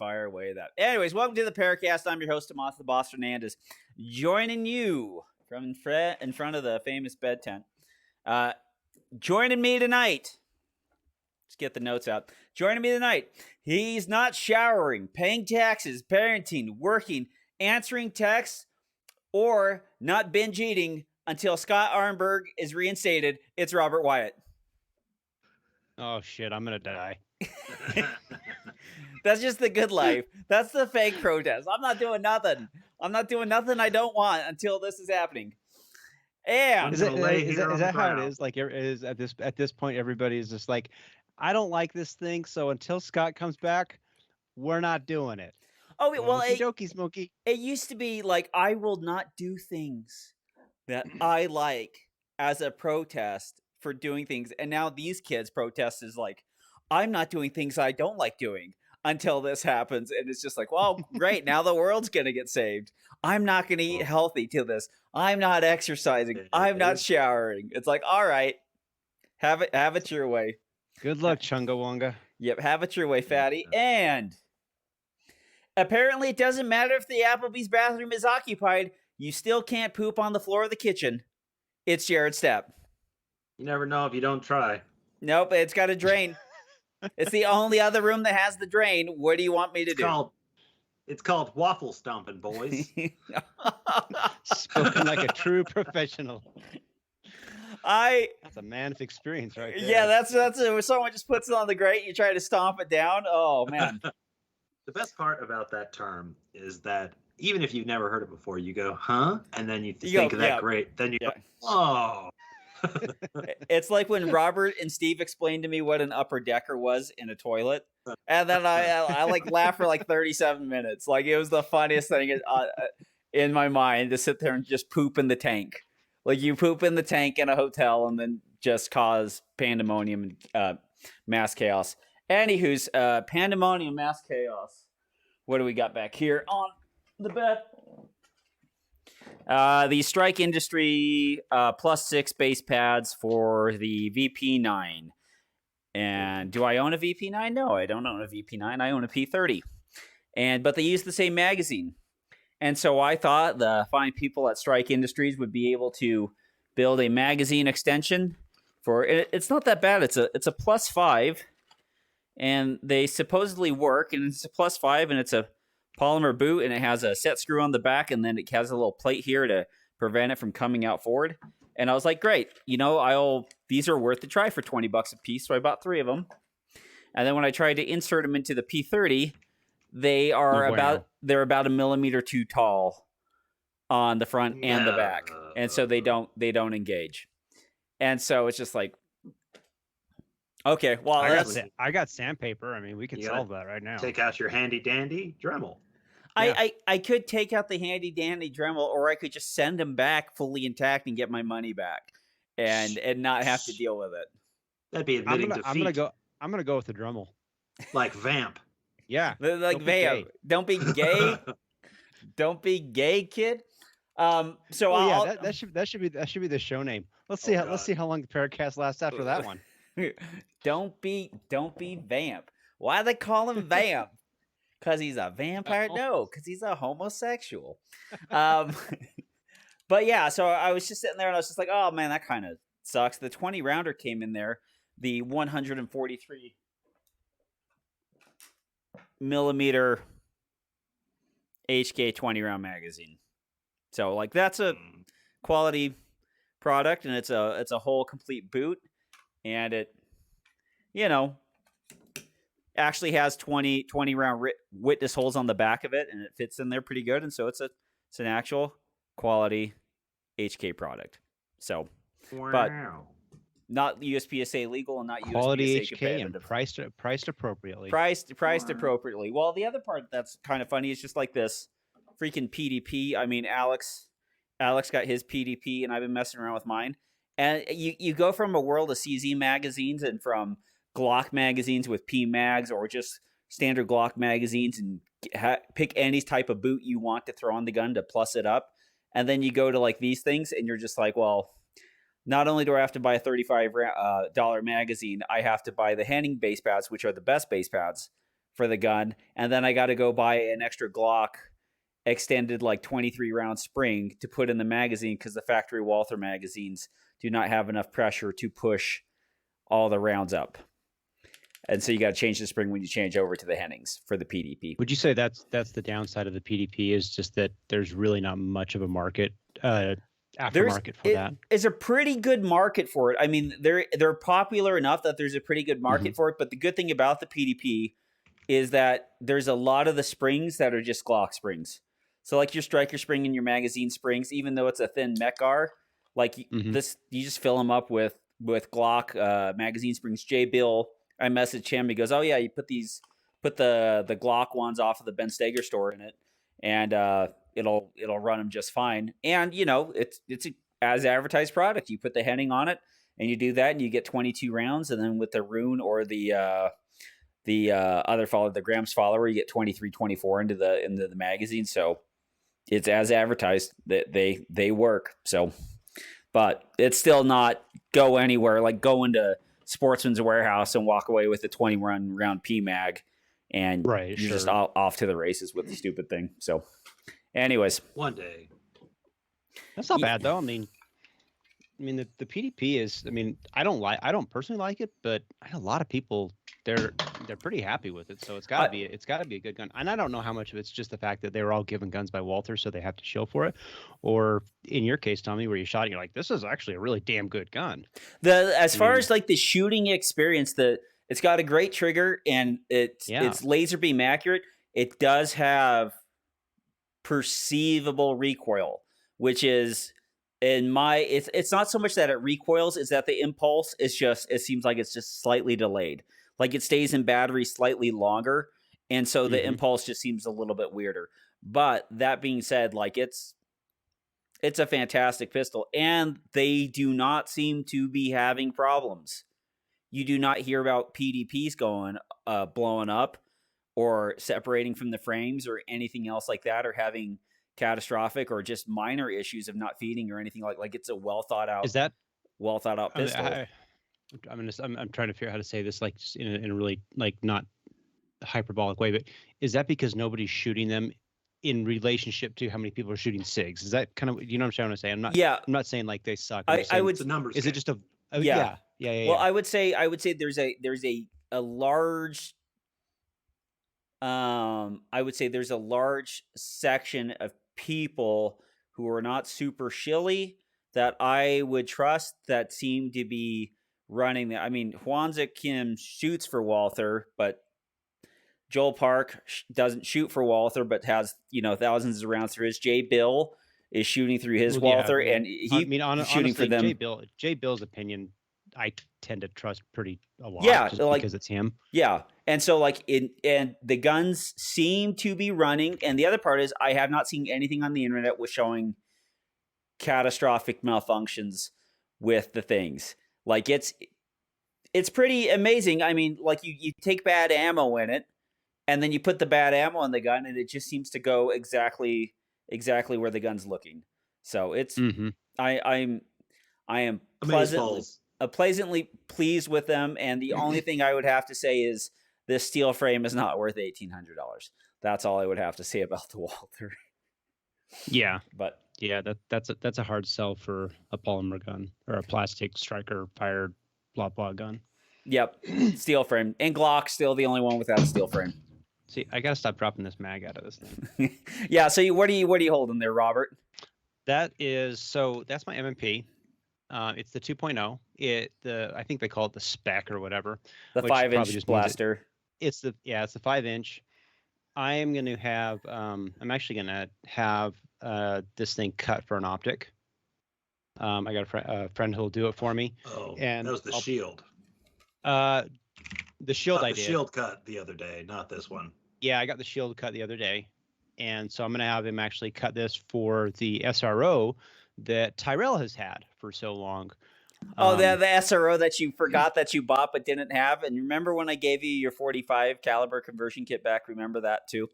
fire away that. Anyways, welcome to the PARAcast. I'm your host, Tomas the Boss Fernandez, joining you from in front of the famous bed tent. Joining me tonight. Let's get the notes out. Joining me tonight. He's not showering, paying taxes, parenting, working, answering texts, or not binge eating until Scott Arnberg is reinstated. It's Robert Wyatt. Oh shit, I'm gonna die. That's just the good life. That's the fake protest. I'm not doing nothing. I don't want until this is happening. And Is that how it is? Like, is at this point, everybody is just like, I don't like this thing, so until Scott comes back, we're not doing it. Oh, well, Okie Smokey. It used to be like, I will not do things that I like as a protest for doing things. And now these kids' protest is like, I'm not doing things I don't like doing until this happens. And it's just like, well, great. Now the world's going to get saved. I'm not going to eat healthy till this. I'm not exercising. I'm not showering. It's like, all right, have it your way. Good luck, Chunga Wonga. Yep, have it your way, fatty. And apparently it doesn't matter if the Applebee's bathroom is occupied. You still can't poop on the floor of the kitchen. It's Jared Stepp. You never know if you don't try. Nope, it's got a drain. It's the only other room that has the drain. What do you want me to do? It's called waffle stomping, boys. Spoken like a true professional. That's a man of experience right there. Yeah, that's it. When someone just puts it on the grate, you try to stomp it down. Oh, man. The best part about that term is that even if you've never heard it before, you go, huh? And then you think of that grate. Then you go, oh. It's like when Robert and Steve explained to me what an upper decker was in a toilet. And then I like laughed for like 37 minutes. Like, it was the funniest thing in my mind to sit there and just poop in the tank. Like, you poop in the tank in a hotel and then just cause pandemonium and mass chaos. Anywho's pandemonium, mass chaos. What do we got back here on the bed? The Strike Industry +6 base pads for the VP9. And do I own a VP9? No, I don't own a VP9. I own a P30. But they use the same magazine. And so I thought the fine people at Strike Industries would be able to build a magazine extension for it. It's not that bad. It's a +5, and they supposedly work. And it's a +5, and it's a polymer boot, and it has a set screw on the back, and then it has a little plate here to prevent it from coming out forward. And I was like, great, these are worth the try for $20 a piece. So I bought 3 of them. And then when I tried to insert them into the P30, they're about a millimeter too tall on the front and the back. And so they don't engage. And so it's just like, okay, well, I got sandpaper. I mean, we could solve that right now. Take out your handy dandy Dremel. I could take out the handy dandy Dremel, or I could just send them back fully intact and get my money back, and not have to deal with it. That'd be admitting defeat. I'm gonna go with the Dremel. Like Vamp. Yeah, like Vamp. Don't be gay. Don't be gay, kid. That should be the show name. Let's see how long the PARAcast lasts after that one. Don't be Vamp. Why do they call him Vamp? Because he's a vampire? No, because he's a homosexual. But yeah, so I was just sitting there and I was just like, oh man, that kind of sucks. The 20 rounder came in there, the 143 millimeter HK 20 round magazine. So like, that's a quality product, and it's a whole complete boot, and it, actually has 20 round witness holes on the back of it, and it fits in there pretty good. And so it's an actual quality HK product. So, but not USPSA legal and not quality USPSA HK and priced appropriately. Priced appropriately. Well, the other part that's kind of funny is just like this freaking PDP. I mean, Alex got his PDP, and I've been messing around with mine. And you go from a world of CZ magazines and from Glock magazines with P-Mags, or just standard Glock magazines, and pick any type of boot you want to throw on the gun to plus it up. And then you go to like these things, and you're just like, well, not only do I have to buy a $35 magazine, I have to buy the Henning base pads, which are the best base pads for the gun, and then I got to go buy an extra Glock extended like 23 round spring to put in the magazine because the factory Walther magazines do not have enough pressure to push all the rounds up. And so you got to change the spring when you change over to the Hennings for the PDP. Would you say that's the downside of the PDP is just that there's really not much of a market aftermarket for that? It's a pretty good market for it. I mean, they're popular enough that there's a pretty good market for it. But the good thing about the PDP is that there's a lot of the springs that are just Glock springs. So like your striker spring and your magazine springs, even though it's a thin Mekar, like this, you just fill them up with Glock magazine springs. Jay Bill, I messaged him. He goes, "Oh yeah, you put the Glock ones off of the Ben Steger store in it, and it'll run them just fine." And it's as advertised product. You put the Henning on it, and you do that, and you get 22 rounds. And then with the Rune or the other follower, the Grams follower, you get 23, 24 into the magazine. So it's as advertised that they work. So, but it's still not go anywhere. Like go into Sportsman's Warehouse and walk away with a 21 round PMag, and you're just off to the races with the stupid thing. So, anyways, one day. That's not bad though. I mean, the PDP is. I mean, I don't personally like it, but I know a lot of people they're pretty happy with it. So it's got to be a good gun. And I don't know how much of it's just the fact that they were all given guns by Walther, so they have to show for it, or in your case, Tommy, where you shot it, you're like, this is actually a really damn good gun. As far as like the shooting experience, it's got a great trigger and it's laser beam accurate. It does have perceivable recoil, which is it's not so much that it recoils, it's that the impulse is just, it seems like it's just slightly delayed. Like it stays in battery slightly longer. And so the impulse just seems a little bit weirder. But that being said, like it's a fantastic pistol, and they do not seem to be having problems. You do not hear about PDPs blowing up or separating from the frames or anything else like that, or having catastrophic or just minor issues of not feeding or anything like it's a well thought out pistol. I'm trying to figure out how to say this like just in a really like not hyperbolic way, but is that because nobody's shooting them in relationship to how many people are shooting SIGs? Is that kind of, what I'm trying to say? I'm not saying like they suck. I would. The numbers. Is it just a? Yeah. Well, I would say there's a large. I would say there's a large section of people who are not super shilly that I would trust that seem to be running that. I mean, Hwanza Kim shoots for Walther, but Joel Park doesn't shoot for Walther, but has thousands of rounds through his. Jay Bill is shooting through his Walther, and shooting honestly, for them. Jay Bill's opinion, I tend to trust a lot. Yeah, because it's him. Yeah, and so and the guns seem to be running, and the other part is I have not seen anything on the internet with showing catastrophic malfunctions with the things. Like it's pretty amazing. I mean, like you take bad ammo in it, and then you put the bad ammo in the gun, and it just seems to go exactly where the gun's looking. So it's I am pleasantly pleased with them, and the only thing I would have to say is this steel frame is not worth $1,800. That's all I would have to say about the Walther. Yeah, but yeah, that's a hard sell for a polymer gun or a plastic striker fired blah blah gun. Yep, steel frame, and Glock's still the only one without a steel frame. See, I gotta stop dropping this mag out of this thing. Yeah. So what are you holding there, Robert? That's my MMP. It's the 2.0. I think they call it the spec or whatever. The 5-inch blaster. It's the 5-inch. I am going to have. I'm actually going to have this thing cut for an optic. I got a friend who'll do it for me. Oh, and that was the Shield. The Shield I did. The Shield cut the other day, not this one. Yeah, I got the Shield cut the other day, and so I'm going to have him actually cut this for the SRO that Tyrell has had for so long. Oh, the SRO that you forgot that you bought but didn't have. And remember when I gave you your 45 caliber conversion kit back? Remember that too?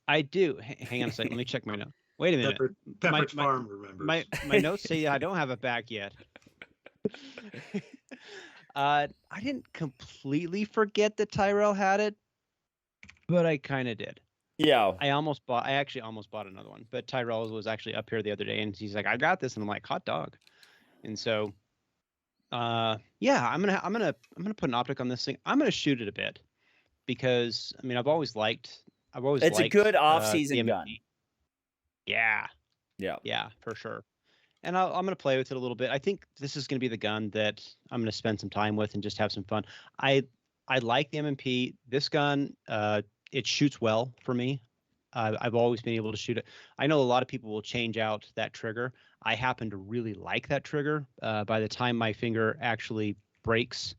I do. Hang on a second. Let me check my note. Wait a minute. Pepperidge Farm remembers. My notes say I don't have it back yet. I didn't completely forget that Tyrell had it, but I kind of did. Yeah. I actually almost bought another one, but Tyrell was actually up here the other day, and he's like, "I got this," and I'm like, "Hot dog," and so, yeah, I'm gonna put an optic on this thing. I'm gonna shoot it a bit because I mean I've always liked It's a good the off-season M&P. gun. Yeah, Yeah. yeah, for sure. And I'm gonna play with it a little bit. I think this is gonna be the gun that I'm gonna spend some time with and just have some fun. I like the M&P. This gun, it shoots well for me. I've always been able to shoot it. I know a lot of people will change out that trigger. I happen to really like that trigger. By the time my finger actually breaks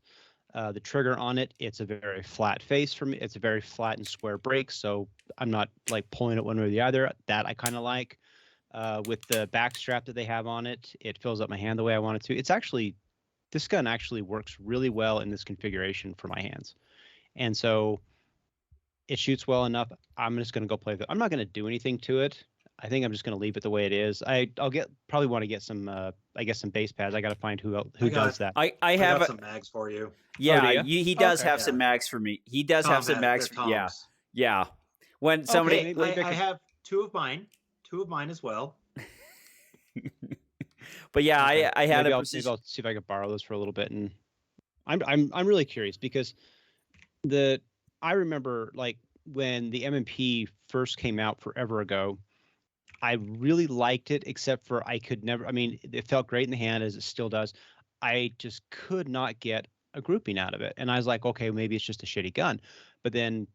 the trigger on it, it's a very flat face for me. It's a very flat and square break, so I'm not like pulling it one way or the other. That I kind of like. With the back strap that they have on it, it fills up my hand the way I want it to. This gun actually works really well in this configuration for my hands. And so it shoots well enough. I'm just going to go play with it. I'm not going to do anything to it. I think I'm just going to leave it the way it is. I'll probably want to get some, I guess some base pads. I got to find who does that. I have some mags for you. Yeah, he does have some mags for me. He does have some mags. Yeah. When somebody, I have two of mine as well. But yeah, okay. I had maybe I'll see if I could borrow those for a little bit, and I'm really curious because I remember like when the M&P first came out forever ago, I really liked it, except for I could never. I mean, it felt great in the hand as it still does. I just could not get a grouping out of it, and I was like, okay, maybe it's just a shitty gun. But then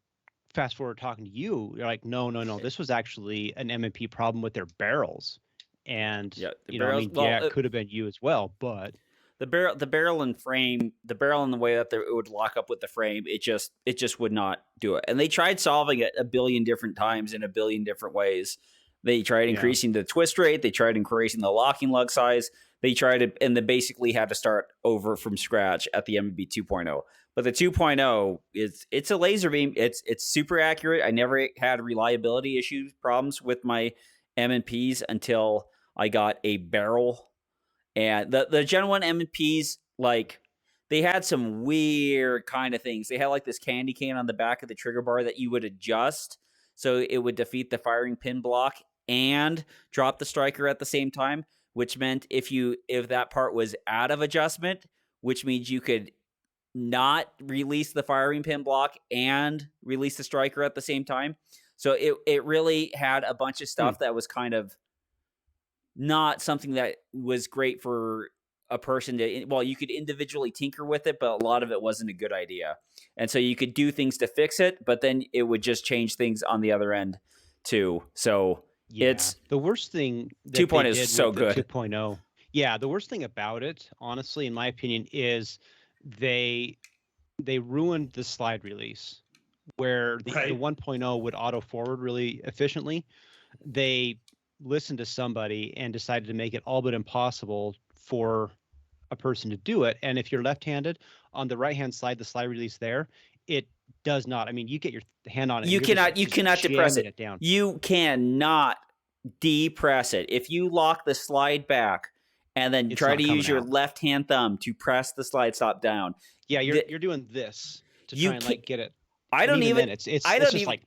fast forward talking to you, you're like, no, this was actually an M&P problem with their barrels. And it could have been you as well, but the barrel and frame, the barrel and the way that it would lock up with the frame, it just would not do it. And they tried solving it a billion different times in a billion different ways. They tried increasing the twist rate. They tried increasing the locking lug size. They and they basically had to start over from scratch at the M&P 2.0. But the 2.0 it's a laser beam. It's super accurate. I never had reliability problems with my M&Ps until I got a barrel. And the Gen 1 M&Ps, like, they had some weird kind of things. They had like this candy cane on the back of the trigger bar that you would adjust so it would defeat the firing pin block and drop the striker at the same time, which meant if that part was out of adjustment, which means you could not release the firing pin block and release the striker at the same time. So it really had a bunch of stuff that was kind of not something that was great for a person to, well, you could individually tinker with it, but a lot of it wasn't a good idea. And so you could do things to fix it, but then it would just change things on the other end too. So it's the worst thing. 2.0 is so good. 2.0. Yeah. The worst thing about it, honestly, in my opinion, is they ruined the slide release where the 1.0 would auto forward really efficiently. They listened to somebody and decided to make it all but impossible for a person to do it. And if you're left-handed, on the right-hand side, the slide release there, it does not. I mean, you get your hand on it. You cannot depress it. Down. You cannot depress it. If you lock the slide back and then try to use your left-hand thumb to press the slide stop down. Yeah, you're doing this to try and like get it. I don't even. Then, it's just like.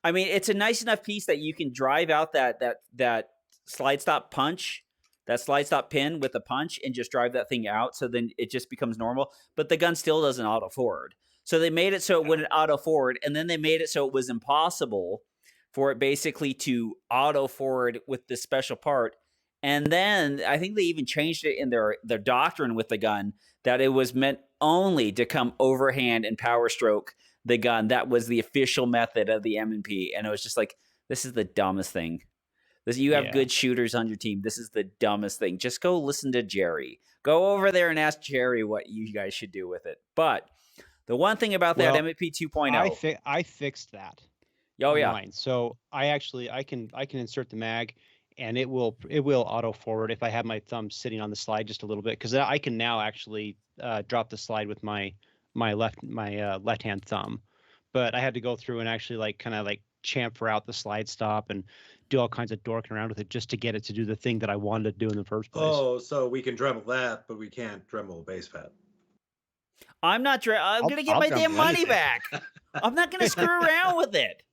I mean, it's a nice enough piece that you can drive out that slide stop punch, that slide stop pin with a punch, and just drive that thing out. So then it just becomes normal. But the gun still doesn't auto forward. So they made it so it wouldn't auto forward, and then they made it so it was impossible for it basically to auto forward with this special part. And then I think they even changed it in their doctrine with the gun that it was meant only to come overhand and power stroke the gun. That was the official method of the M&P. And it was just like, this is the dumbest thing. You have good shooters on your team. This is the dumbest thing. Just go listen to Jerry. Go over there and ask Jerry what you guys should do with it. But the one thing about that M&P 2.0. I fixed that. Oh, yeah. Mine. So I can insert the mag and it will auto forward if I have my thumb sitting on the slide just a little bit, because I can now actually drop the slide with my left hand thumb. But I had to go through and actually kind of chamfer out the slide stop and do all kinds of dorking around with it just to get it to do the thing that I wanted to do in the first place. Oh, so we can Dremel that, but we can't Dremel a base pad. I'm not. I'm gonna get my jump damn in money anything. back. I'm not gonna screw around with it.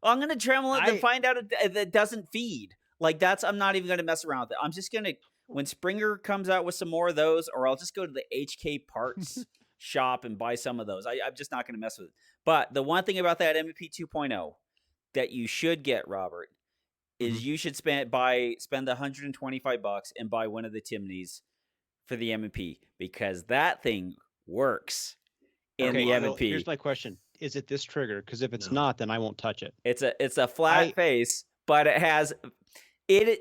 I'm gonna tremble it and find out it doesn't feed. Like that's. I'm not even gonna mess around with it. I'm just gonna when Springer comes out with some more of those, or I'll just go to the HK Parts shop and buy some of those. I'm just not gonna mess with it. But the one thing about that MVP 2.0 that you should get, Robert, is you should spend the $125 and buy one of the Timneys for the MP because that thing works in the MP. Here's my question: is it this trigger? Because if it's not, then I won't touch it. It's a flat face, but it has it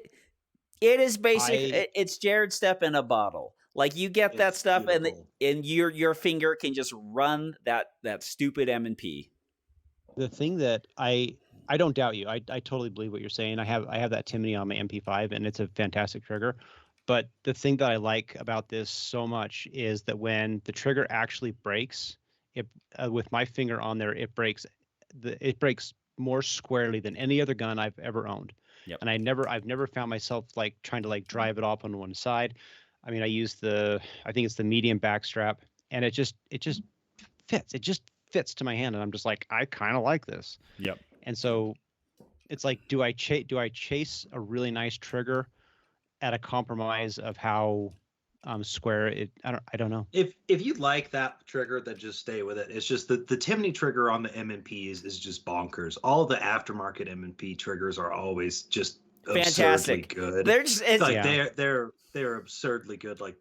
is basic. It's Jared Step in a bottle. Like you get that stuff, beautiful. and your finger can just run that stupid M&P. The thing that I don't doubt you. I totally believe what you're saying. I have that Timney on my MP5, and it's a fantastic trigger. But the thing that I like about this so much is that when the trigger actually breaks, it with my finger on there, it breaks more squarely than any other gun I've ever owned. Yep. And I've never found myself like trying to like drive it off on one side. I mean, I use I think it's the medium backstrap, and it just fits. It just fits to my hand, and I'm just like, I kind of like this. Yep. And so it's like, do I chase a really nice trigger at a compromise of how square it? I don't know. If you like that trigger, then just stay with it. It's just the Timney trigger on the M&Ps is just bonkers. All the aftermarket M&P triggers are always just fantastic, good. They're just they're absurdly good. Like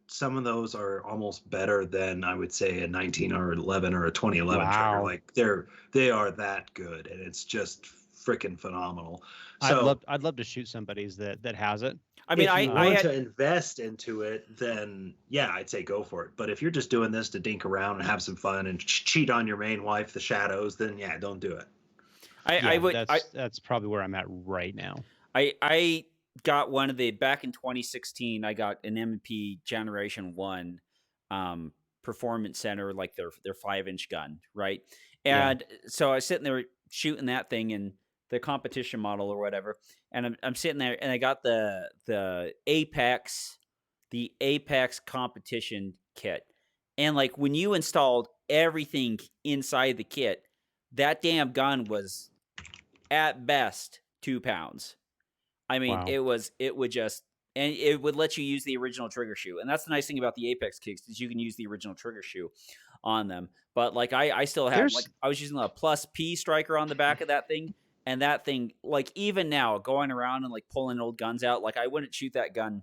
some of those are almost better than I would say a 19 or 11 or a 2011 trigger. Like they are that good, and it's just freaking phenomenal. So I'd love to shoot somebody's that has it. I mean, if you want to invest into it, then yeah, I'd say go for it. But if you're just doing this to dink around and have some fun and cheat on your main wife, the Shadows, then yeah, don't do it. That's probably where I'm at right now. I got one of back in 2016. I got an M&P Generation 1 Performance Center, like their 5-inch gun, right? And so I was sitting there shooting that thing in the competition model or whatever, and I'm sitting there, and I got the Apex competition kit, and like when you installed everything inside the kit, that damn gun was at best 2 pounds. I mean, wow. it would let you use the original trigger shoe. And that's the nice thing about the Apex kicks is you can use the original trigger shoe on them. But like I still have, like I was using a plus P striker on the back of that thing. And that thing, like even now going around and like pulling old guns out, like I wouldn't shoot that gun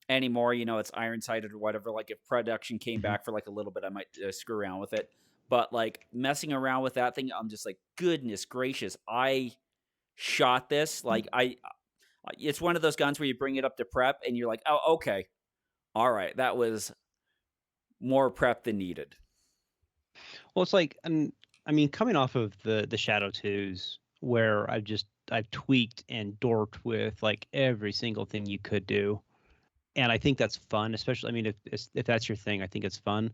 anymore. You know, it's iron sighted or whatever. Like if production came back for like a little bit, I might screw around with it. But like messing around with that thing, I'm just like, goodness gracious, I shot this. Like it's one of those guns where you bring it up to prep and you're like, oh, okay. All right. That was more prep than needed. Well, it's like, I mean, coming off of the Shadow 2s where I've tweaked and dorked with like every single thing you could do. And I think that's fun, especially, I mean, if that's your thing, I think it's fun.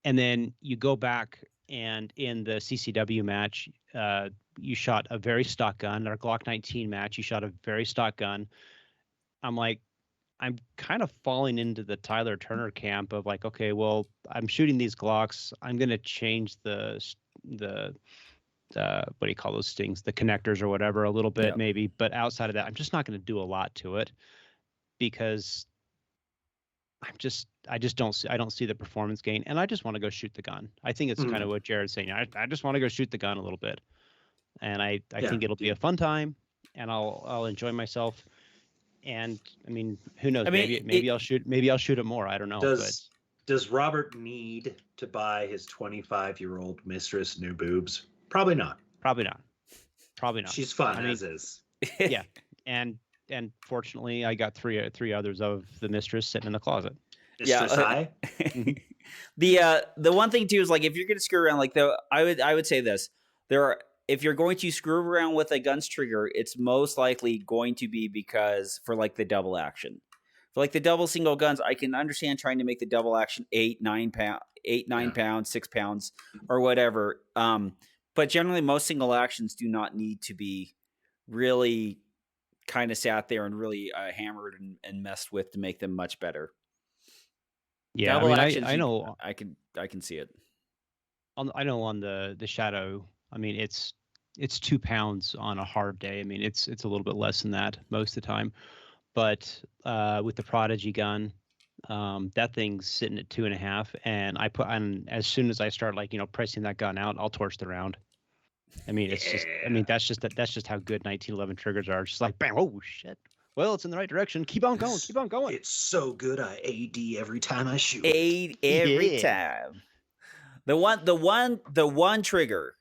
And then you go back and in the CCW match, you shot a very stock gun. Our Glock 19 match, you shot a very stock gun. I'm like, I'm kind of falling into the Tyler Turner camp of like, okay, well, I'm shooting these Glocks. I'm going to change the what do you call those things? The connectors or whatever a little bit maybe. But outside of that, I'm just not going to do a lot to it because I don't see the performance gain, and I just want to go shoot the gun. I think it's kind of what Jared's saying. I just want to go shoot the gun a little bit, and I think it'll be a fun time, and I'll enjoy myself. And I mean, who knows? I mean, maybe I'll shoot it more. I don't know. Does Robert need to buy his 25-year-old mistress new boobs? Probably not. Probably not. She's fun as is. Yeah, and fortunately, I got three others of the mistress sitting in the closet. Mistress The one thing too is like if you're gonna screw around, like I would say this: if you're going to screw around with a gun's trigger, it's most likely going to be because for like the double action. For like the double single guns, I can understand trying to make the double action 9 pounds, 6 pounds, or whatever. But generally, most single actions do not need to be really kind of sat there and really hammered and messed with to make them much better. Yeah, Double I mean, actions, I know I can see it. I know on the Shadow. I mean, it's 2 pounds on a hard day. I mean, it's a little bit less than that most of the time. But with the Prodigy gun, that thing's sitting at 2.5, and I put on as soon as I start pressing that gun out, I'll torch the round. I mean, it's just I mean that's just how good 1911 triggers are. It's just like bam, oh shit. Well, it's in the right direction. Keep on going. Keep on going. It's so good. I AD every time I shoot. 8 every Yeah. time. The one trigger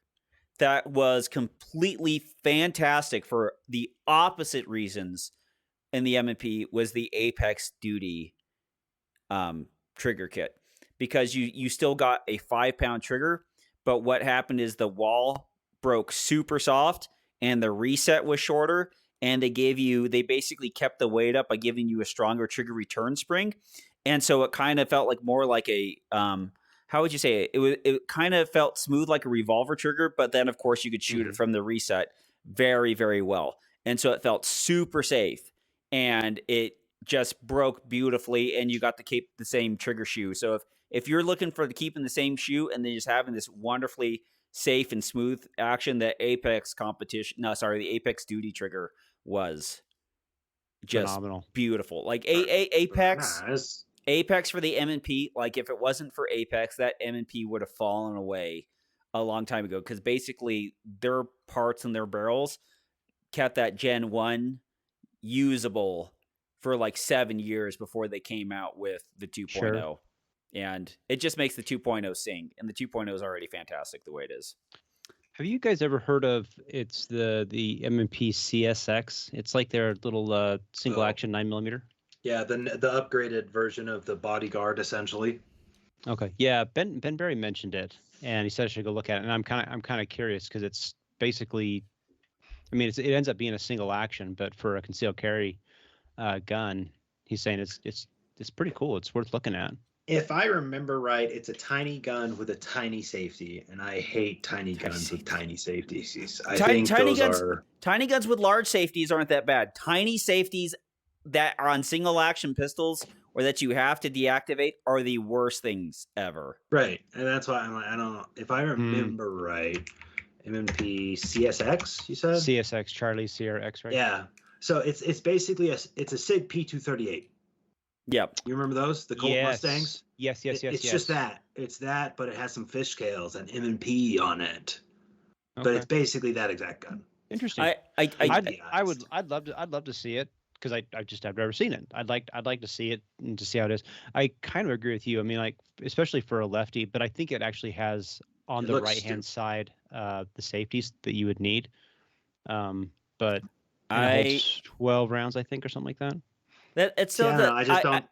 that was completely fantastic for the opposite reasons in the M&P was the Apex Duty trigger kit, because you still got a 5-pound trigger, but what happened is the wall broke super soft and the reset was shorter, and they basically kept the weight up by giving you a stronger trigger return spring, and so it kind of felt like more like a how would you say it? It kind of felt smooth like a revolver trigger, but then of course you could shoot it from the reset very, very well, and so it felt super safe, and it just broke beautifully, and you got to keep the same trigger shoe. So if you're looking for keeping the same shoe and then just having this wonderfully safe and smooth action, the Apex Duty trigger was just Phenomenal. beautiful. Like Nice. Apex for the M&P, like if it wasn't for Apex, that M&P would have fallen away a long time ago, because basically their parts and their barrels kept that Gen 1 usable for like 7 years before they came out with the 2.0. Sure. And it just makes the 2.0 sing, and the 2.0 is already fantastic the way it is. Have you guys ever heard of the M&P CSX? It's like their little single action 9mm. Yeah, the upgraded version of the Bodyguard, essentially. Okay. Yeah, Ben Berry mentioned it, and he said I should go look at it. And I'm kind of curious because it's basically, I mean, it ends up being a single action, but for a concealed carry gun, he's saying it's pretty cool. It's worth looking at. If I remember right, it's a tiny gun with a tiny safety, and I hate tiny guns with tiny safeties. Tiny guns with large safeties aren't that bad. Tiny safeties that are on single action pistols or that you have to deactivate are the worst things ever. Right, and that's why I'm like, I don't know if I remember right. M&P CSX, you said? CSX, Charlie Sierra X-ray. Yeah. So it's basically a SIG P238. Yep. You remember those? The Colt Mustangs? Yes. It's just that. It's that, but it has some fish scales and M&P on it. Okay. But it's basically that exact gun. Interesting. I'd love to see it, because I've never seen it. I'd like to see it and to see how it is. I kind of agree with you. I mean, like, especially for a lefty, but I think it actually has on the right hand side the safeties that you would need. But it holds 12 rounds, I think, or something like that. It's so I just don't.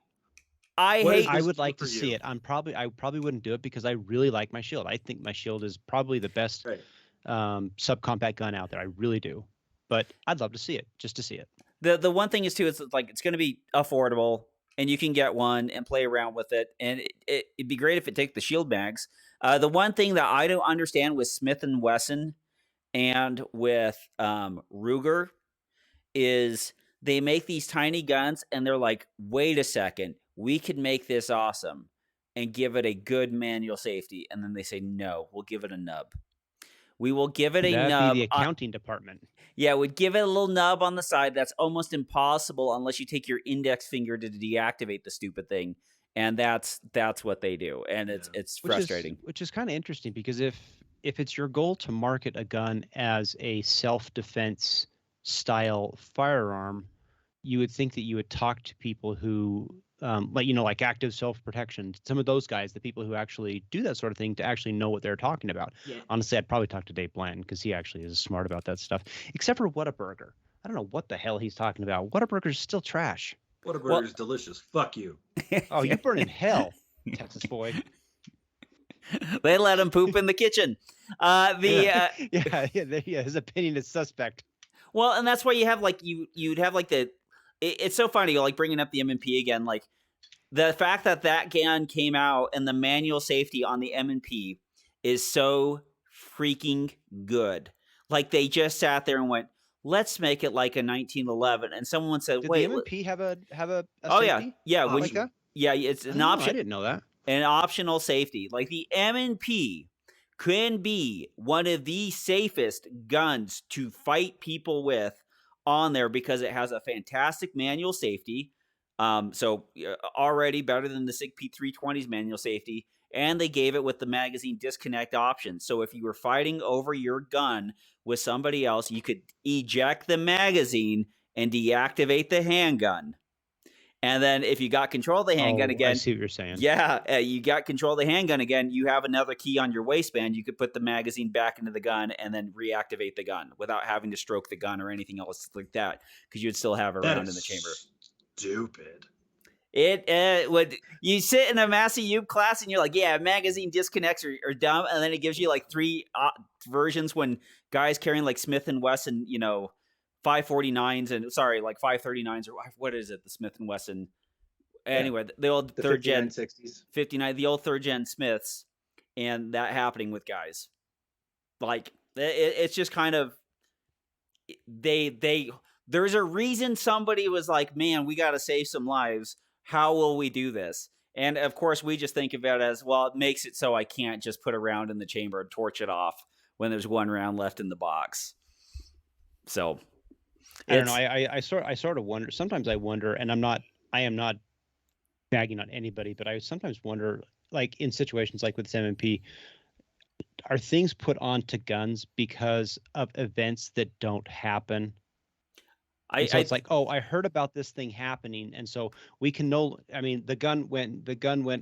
I would like to see it. I probably wouldn't do it because I really like my shield. I think my shield is probably the best subcompact gun out there. I really do. But I'd love to see it, just to see it. The one thing is too, it's like it's going to be affordable, and you can get one and play around with it, and it'd be great if it takes the shield mags. The one thing that I don't understand with Smith & Wesson and with Ruger is they make these tiny guns, and they're like, wait a second, we could make this awesome and give it a good manual safety, and then they say, no, we'll give it a nub. We will give it a nub. That'd be the accounting department. Yeah, we'd give it a little nub on the side. That's almost impossible unless you take your index finger to deactivate the stupid thing, and that's what they do, and it's frustrating. Which is kind of interesting, because if it's your goal to market a gun as a self-defense style firearm, you would think that you would talk to people who like active self-protection, some of those guys, the people who actually do that sort of thing, to actually know what they're talking about. Yeah. Honestly, I'd probably talk to Dave Blanton, because he actually is smart about that stuff, except for Whataburger. I don't know what the hell he's talking about. Whataburger's still trash. Whataburger's delicious. Fuck you. Oh, you burn in hell, Texas boy. They let him poop in the kitchen. Yeah, his opinion is suspect. Well, and that's why you have like you'd have like it's so funny, you're like bringing up the M&P again, like the fact that gun came out and the manual safety on the M&P is so freaking good. Like they just sat there and went, let's make it like a 1911, and someone said, Did wait, the M&P have a oh safety? yeah Yeah, it's an I option. didn't know that. An optional safety. Like the M&P can be one of the safest guns to fight people with on there because it has a fantastic manual safety. So already better than the SIG P320's manual safety. And they gave it with the magazine disconnect option. So if you were fighting over your gun with somebody else, you could eject the magazine and deactivate the handgun. And then if you got control of the handgun again, I see what you're saying. Yeah, you got control of the handgun again. You have another key on your waistband. You could put the magazine back into the gun and then reactivate the gun without having to stroke the gun or anything else like that, because you'd still have a round in the chamber. Stupid. It would. You sit in a Massey Ube class and you're like, yeah, magazine disconnects are dumb, and then it gives you like 3 versions when guys carrying like Smith and Wesson, 549s and like 539s or what is it? The Smith and Wesson. Anyway, the old third gen 60s. 59, the old third gen Smiths, and that happening with guys. Like it's just kind of there's a reason somebody was like, man, we got to save some lives. How will we do this? And of course, we just think of it as, well, it makes it so I can't just put a round in the chamber and torch it off when there's 1 round left in the box. So I don't know. I sort of wonder. Sometimes I wonder, and I am not bagging on anybody, but I sometimes wonder, like in situations like with this M&P, are things put onto guns because of events that don't happen? It's like, oh, I heard about this thing happening, and so we can know. I mean, the gun went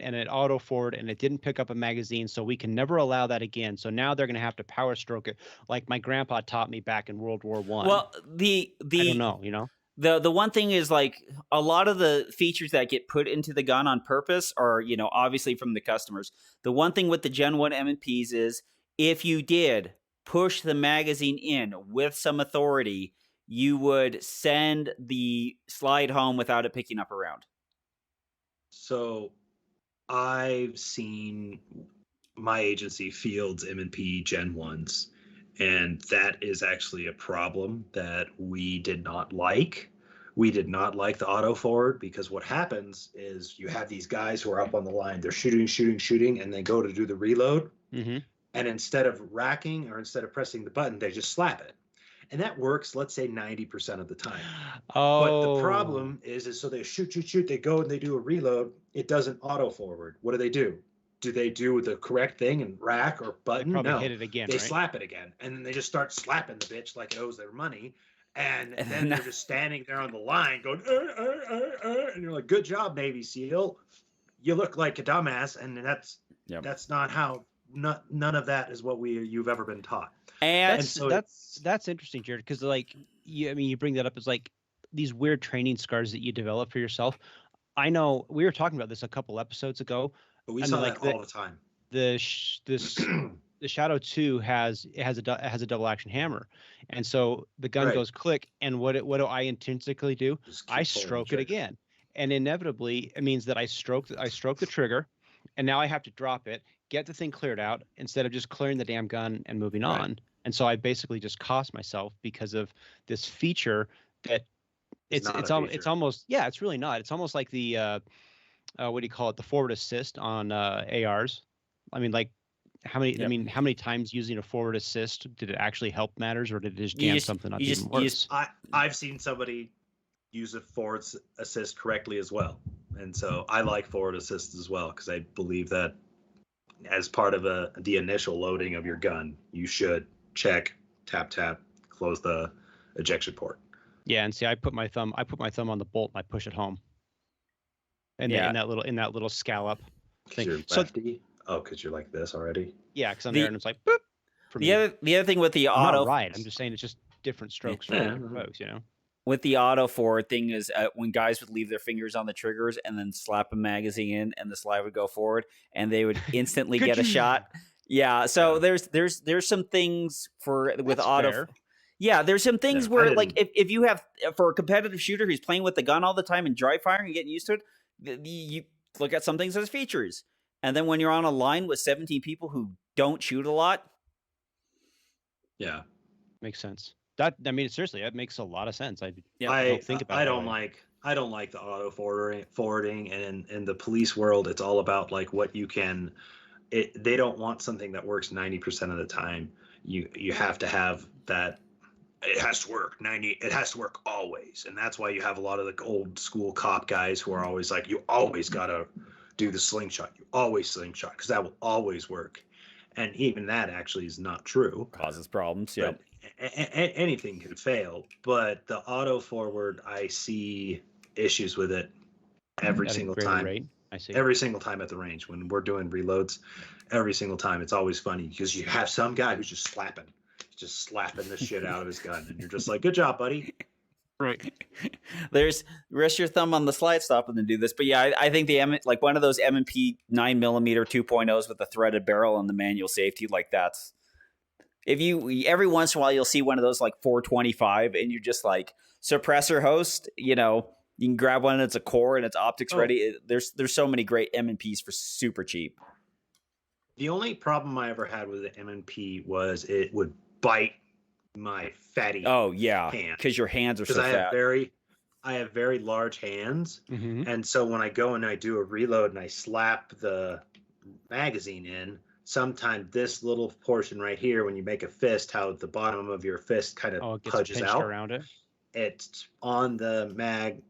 and it auto forward and it didn't pick up a magazine, so we can never allow that again. So now they're going to have to power stroke it, like my grandpa taught me back in World War I. Well, I don't know, The one thing is, like, a lot of the features that get put into the gun on purpose are, obviously from the customers. The one thing with the Gen 1 M&Ps is, if you did push the magazine in with some authority, you would send the slide home without it picking up a round. So I've seen my agency fields M&P Gen 1s, and that is actually a problem that we did not like. We did not like the auto forward, because what happens is you have these guys who are up on the line, they're shooting, and they go to do the reload. Mm-hmm. And instead of racking or instead of pressing the button, they just slap it. And that works, let's say 90% of the time. Oh. But the problem is so they shoot, they go and they do a reload. It doesn't auto forward. What do? Do they do the correct thing and rack or button? They probably no. hit it again. They right? slap it again. And then they just start slapping the bitch like it owes their money. And then they're just standing there on the line going, and you're like, good job, Navy SEAL. You look like a dumbass. And that's not how, none of that is what you've ever been taught. And that's interesting, Jared, because you bring that up as like these weird training scars that you develop for yourself. I know we were talking about this a couple episodes ago. But we saw that all the time. The Shadow 2 has a double action hammer, and so the gun goes click, and what do I intrinsically do? I stroke it again, and inevitably it means that I stroke the trigger, and now I have to drop it, get the thing cleared out instead of just clearing the damn gun and moving on. And so I basically just cost myself because of this feature that it's almost, yeah, it's really not. It's almost like the what do you call it? The forward assist on ARs. I mean, like how many times using a forward assist did it actually help matters, or did it just jam something up even worse? I've seen somebody use a forward assist correctly as well. And so I like forward assist as well, because I believe that as part of the initial loading of your gun, you should check, tap, close the ejection port. Yeah, and see, I put my thumb on the bolt and I push it home. And in that little scallop thing. You're lefty? Because you're like this already? Yeah, because I'm there and it's like boop. The other thing with the auto, I'm not right. I'm just saying it's just different strokes for different folks, With the auto forward thing is when guys would leave their fingers on the triggers and then slap a magazine in, and the slide would go forward, and they would instantly get a shot. Yeah, so there's some things with auto. Fair. Yeah, there's some things where, like, if you have, for a competitive shooter who's playing with the gun all the time and dry firing and getting used to it, you look at some things as features. And then when you're on a line with 17 people who don't shoot a lot. Yeah. Makes sense. Seriously, that makes a lot of sense. I don't think about it. I I don't like the auto forwarding, and in the police world, it's all about like what you can. They don't want something that works 90% of the time. You have to have that. It has to work 90. It has to work always, and that's why you have a lot of the old school cop guys who are always like, you always gotta do the slingshot. You always slingshot because that will always work. And even that actually is not true. Causes problems. But anything can fail. But the auto forward, I see issues with it every single time. Rate. I see. Every single time at the range when we're doing reloads, every single time it's always funny because you have some guy who's just slapping the shit out of his gun, and you're just like, "Good job, buddy." Right. There's rest your thumb on the slide stop and then do this. But yeah, I think like one of those M&P 9mm 2.0s with the threaded barrel and the manual safety, like that's if you every once in a while you'll see one of those like 425 and you're just like suppressor host, you can grab one that's a core and it's optics ready. There's so many great M&Ps for super cheap. The only problem I ever had with the M&P was it would bite my fatty hand because your hands are so fat. I have very large hands, Mm-hmm. and so when I go and I do a reload and I slap the magazine in, sometimes this little portion right here, when you make a fist, how the bottom of your fist kind of pudges out around it. It's on the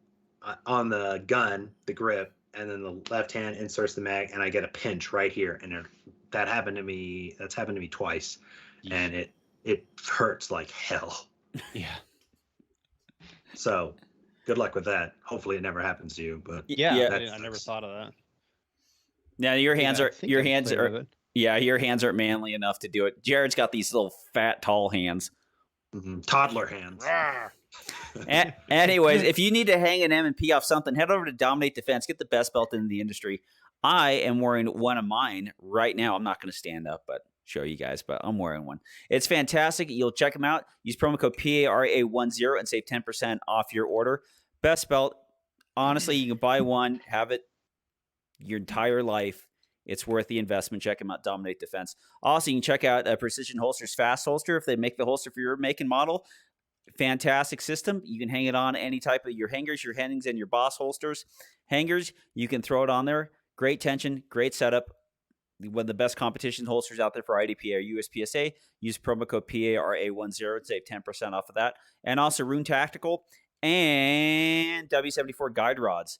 on the gun, the grip, and then the left hand inserts the mag, and I get a pinch right here, and that happened to me. That's happened to me twice, and it hurts like hell. Yeah. So, good luck with that. Hopefully, it never happens to you. But I never thought of that. Now your hands aren't manly enough to do it. Jared's got these little fat, tall hands. Mm-hmm. Toddler hands. Anyways, if you need to hang an M&P off something, head over to Dominate Defense. Get the best belt in the industry. I am wearing one of mine right now. I'm not going to stand up, but show you guys, but I'm wearing one. It's fantastic. You'll check them out. Use promo code PARA10 and save 10% off your order. Best belt. Honestly, you can buy one, have it your entire life. It's worth the investment. Check them out, Dominate Defense. Also, you can check out Precision Holsters Fast Holster if they make the holster for your make and model. Fantastic system. You can hang it on any type of your hangers, your Hennings, and your Boss holsters. Hangers, you can throw it on there. Great tension, great setup. One of the best competition holsters out there for IDPA or USPSA. Use promo code PARA10 and save 10% off of that. And also Rune Tactical and W74 guide rods.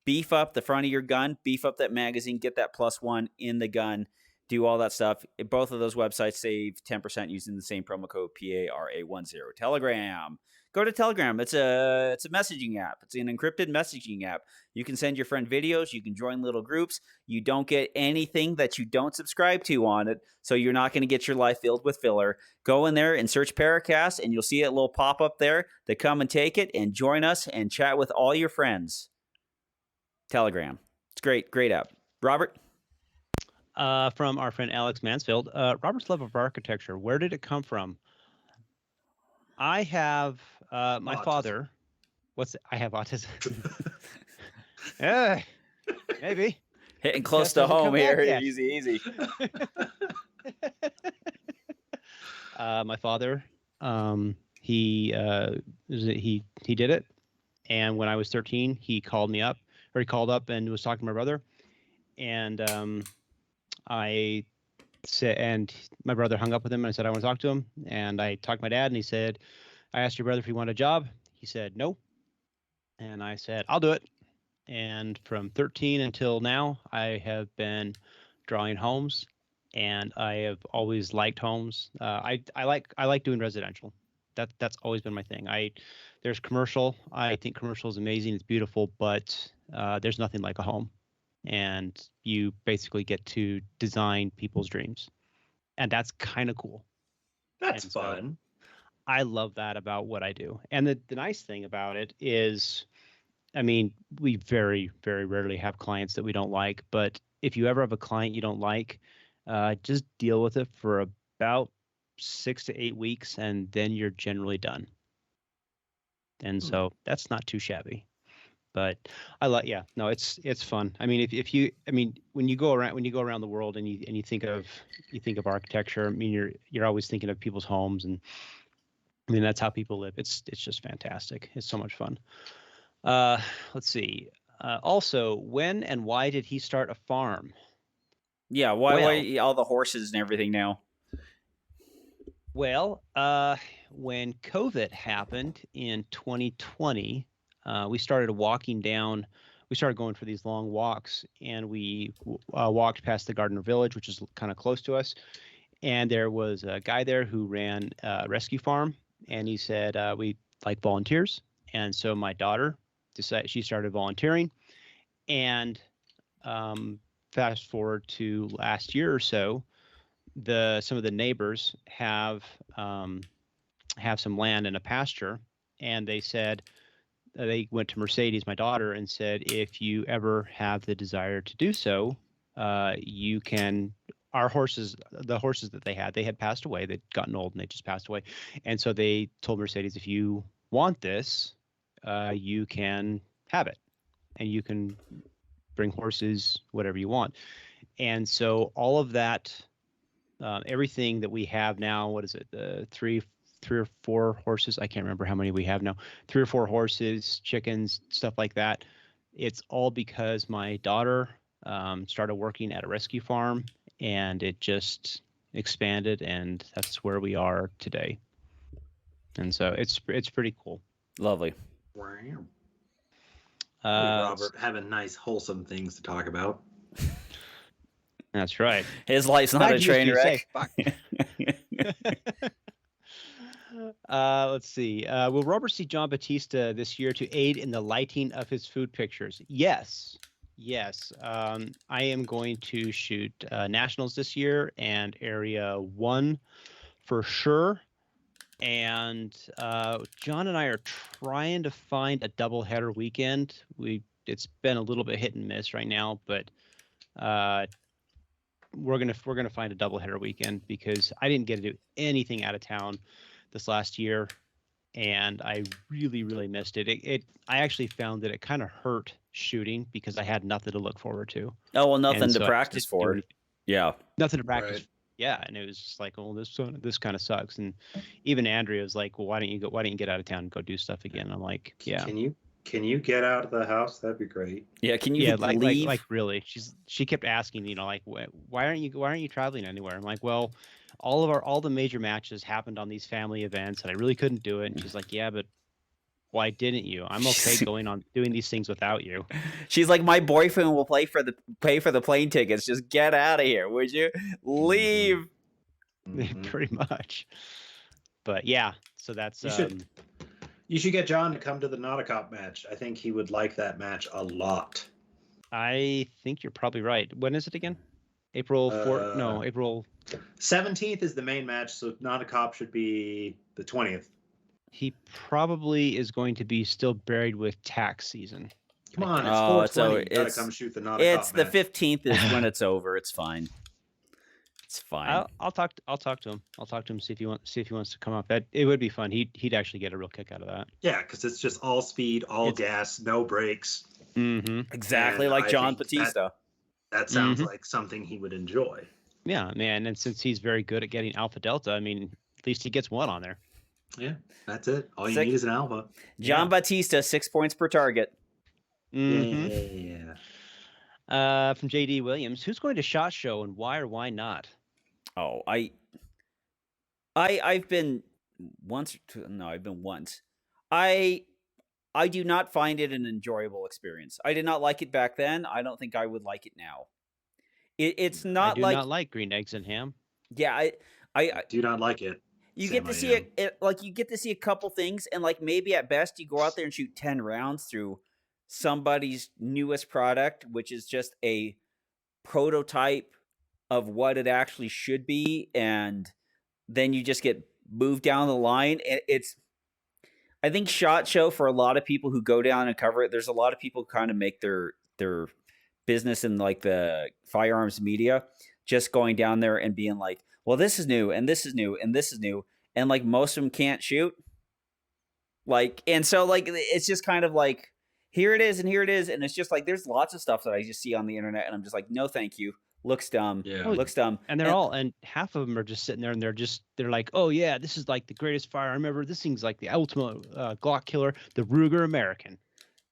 Beef up the front of your gun, beef up that magazine, get that +1 in the gun, do all that stuff. Both of those websites save 10% using the same promo code PARA10. Telegram. Go to Telegram. It's a messaging app. It's an encrypted messaging app. You can send your friend videos. You can join little groups. You don't get anything that you don't subscribe to on it, so you're not going to get your life filled with filler. Go in there and search PARAcast, and you'll see a little pop-up there to come and take it and join us and chat with all your friends. Telegram. It's great app. Robert? From our friend Alex Mansfield. Robert's love of architecture, where did it come from? I have my father. I have autism. Yeah, maybe. Hitting close to home here. Easy. My father, he did it, and when I was 13, he called up and was talking to my brother, and I said, and my brother hung up with him, and I said I want to talk to him, and I talked to my dad, and he said, I asked your brother if he wanted a job. He said no, and I said I'll do it. And from 13 until now, I have been drawing homes, and I have always liked homes. I like doing residential. That's always been my thing. There's commercial. I think commercial is amazing. It's beautiful, but there's nothing like a home, and you basically get to design people's dreams, and that's kind of cool. That's fun. I love that about what I do. And the nice thing about it is, I mean, we very, very rarely have clients that we don't like, but if you ever have a client you don't like, just deal with it for about 6 to 8 weeks, and then you're generally done. And so that's not too shabby. But it's fun. I mean, when you go around the world and you think of architecture, I mean, you're always thinking of people's homes, and I mean, that's how people live. It's just fantastic. It's so much fun. Let's see. Also, when and why did he start a farm? Yeah, why all the horses and everything now? Well, when COVID happened in 2020, we started walking down. We started going for these long walks, and we walked past the Gardner Village, which is kind of close to us. And there was a guy there who ran a rescue farm, and he said we like volunteers. And so my daughter decided she started volunteering, and fast forward to last year or so, some of the neighbors have some land in a pasture, and they said they went to Mercedes, my daughter, and said, if you ever have the desire to do so, you can. Our horses, the horses that they had passed away. They'd gotten old and they just passed away, and so they told Mercedes, if you want this, you can have it, and you can bring horses, whatever you want. And so all of that, everything that we have now, what is it, three or four horses? I can't remember how many we have now. 3 or 4 horses, chickens, stuff like that. It's all because my daughter started working at a rescue farm, and it just expanded, and that's where we are today. And so it's pretty cool. Lovely. Wow. Robert having nice, wholesome things to talk about. That's right. His life's not a train wreck. Let's see. Will Robert see John Batista this year to aid in the lighting of his food pictures? Yes. I am going to shoot Nationals this year and Area 1 for sure. And John and I are trying to find a doubleheader weekend. It's been a little bit hit and miss right now, but we're gonna find a doubleheader weekend because I didn't get to do anything out of town this last year, and I really, really missed it. I actually found that it kind of hurt shooting because I had nothing to look forward to. Oh, well, nothing to practice for. Yeah. Nothing to practice. Right. Yeah, and it was just like, oh, this kind of sucks. And even Andrea was like, well, why don't you get out of town and go do stuff again? And I'm like, yeah. Can you get out of the house? That'd be great. Yeah, can you leave? Like really? She kept asking, like, why aren't you traveling anywhere? I'm like, well, all the major matches happened on these family events, and I really couldn't do it. And she's like, yeah, but why didn't you? I'm okay doing these things without you. She's like, my boyfriend will pay for the plane tickets. Just get out of here, would you? Leave. Pretty much. But yeah, so that's you should get John to come to the Not a Cop match. I think he would like that match a lot. I think you're probably right. When is it again? April 4th? No, April 17th is the main match, so Not a Cop should be the 20th. He probably is going to be still buried with tax season. Come on, it's 420. You gotta come shoot the Not a Cop match. It's the 15th is when it's over. It's fine. It's fine. I'll talk to him. I'll talk to him, see if he wants to come up. It would be fun. He'd actually get a real kick out of that. Yeah, because it's just all speed, all gas, no brakes. Mm-hmm. Exactly like John Batista. That sounds like something he would enjoy. Yeah, man. And since he's very good at getting Alpha Delta, I mean, at least he gets one on there. Yeah, that's it. All you need is an Alpha. John Batista, 6 points per target. Mm-hmm. Yeah. From JD Williams, who's going to SHOT Show and why or why not? Oh, I've been once. No, I've been once. I do not find it an enjoyable experience. I did not like it back then. I don't think I would like it now. It's not I do not like green eggs and ham. Yeah, I do not like it. You get to see it, like you get to see a couple things, and like maybe at best you go out there and shoot 10 rounds through somebody's newest product, which is just a prototype of what it actually should be, and then you just get moved down the line. I think SHOT Show, for a lot of people who go down and cover it, there's a lot of people who kind of make their business in like the firearms media, just going down there and being like, well, this is new, and this is new, and this is new, and like most of them can't shoot. Like, and so like it's just kind of like, here it is, and here it is, and it's just like there's lots of stuff that I just see on the internet, and I'm just like, no, thank you. Looks dumb. Yeah. Looks dumb. And half of them are just sitting there and they're like, oh yeah, this is like the greatest firearm ever. This thing's like the ultimate Glock killer, the Ruger American.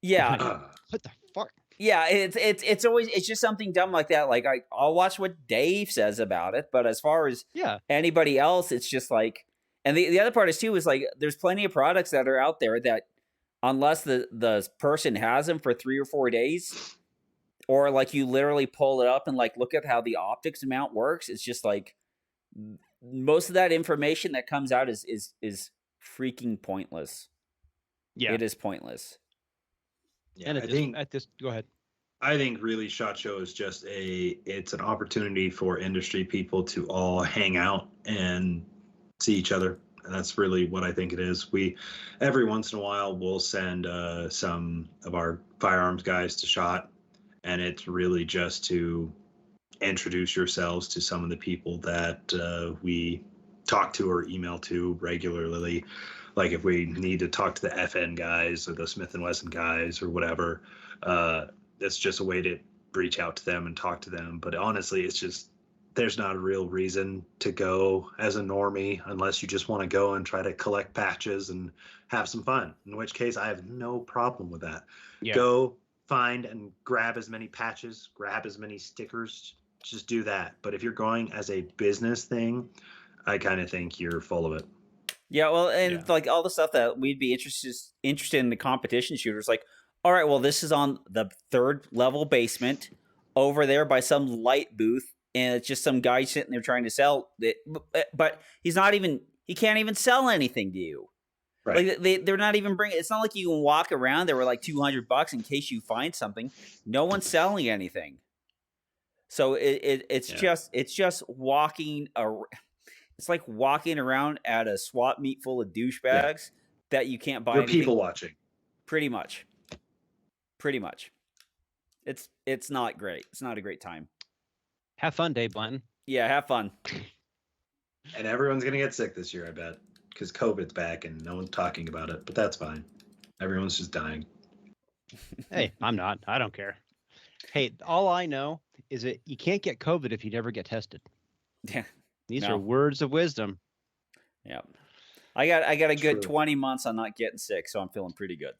Yeah. What the fuck? Yeah, it's always it's just something dumb like that. Like I'll watch what Dave says about it, but as far as Yeah. anybody else, it's just like, and the other part is too is like there's plenty of products that are out there that unless the person has them for 3 or 4 days, or like you literally pull it up and like look at how the optics mount works, it's just like most of that information that comes out is freaking pointless. Yeah. It is pointless. Yeah, And I think go ahead. I think really SHOT Show is just it's an opportunity for industry people to all hang out and see each other. And that's really what I think it is. We every once in a while we'll send some of our firearms guys to SHOT, and it's really just to introduce yourselves to some of the people that we talk to or email to regularly. Like if we need to talk to the FN guys or the Smith & Wesson guys or whatever, it's just a way to reach out to them and talk to them. But honestly, it's just there's not a real reason to go as a normie unless you just want to go and try to collect patches and have some fun, in which case I have no problem with that. Yeah. Go find and grab as many patches, grab as many stickers, just do that. But if you're going as a business thing, I kind of think you're full of it. Yeah, well, and like all the stuff that we'd be interested in the competition shooters, like, all right, well, this is on the 3rd level basement over there by some light booth, and it's just some guy sitting there trying to sell it, but he can't even sell anything to you. Right. Like they're not even bringing. It's not like you can walk around there with like $200 in case you find something. No one's selling anything. So it's just walking around. It's like walking around at a swap meet full of douchebags that you can't buy. You're anything. people watching. Pretty much. It's not great. It's not a great time. Have fun, Dave Blanton. Yeah, have fun. And everyone's gonna get sick this year, I bet, because COVID's back and no one's talking about it. But that's fine. Everyone's just dying. Hey, I'm not. I don't care. Hey, all I know is that you can't get COVID if you never get tested. Yeah. These are words of wisdom. Yeah. I got a good True. 20 months on not getting sick, so I'm feeling pretty good.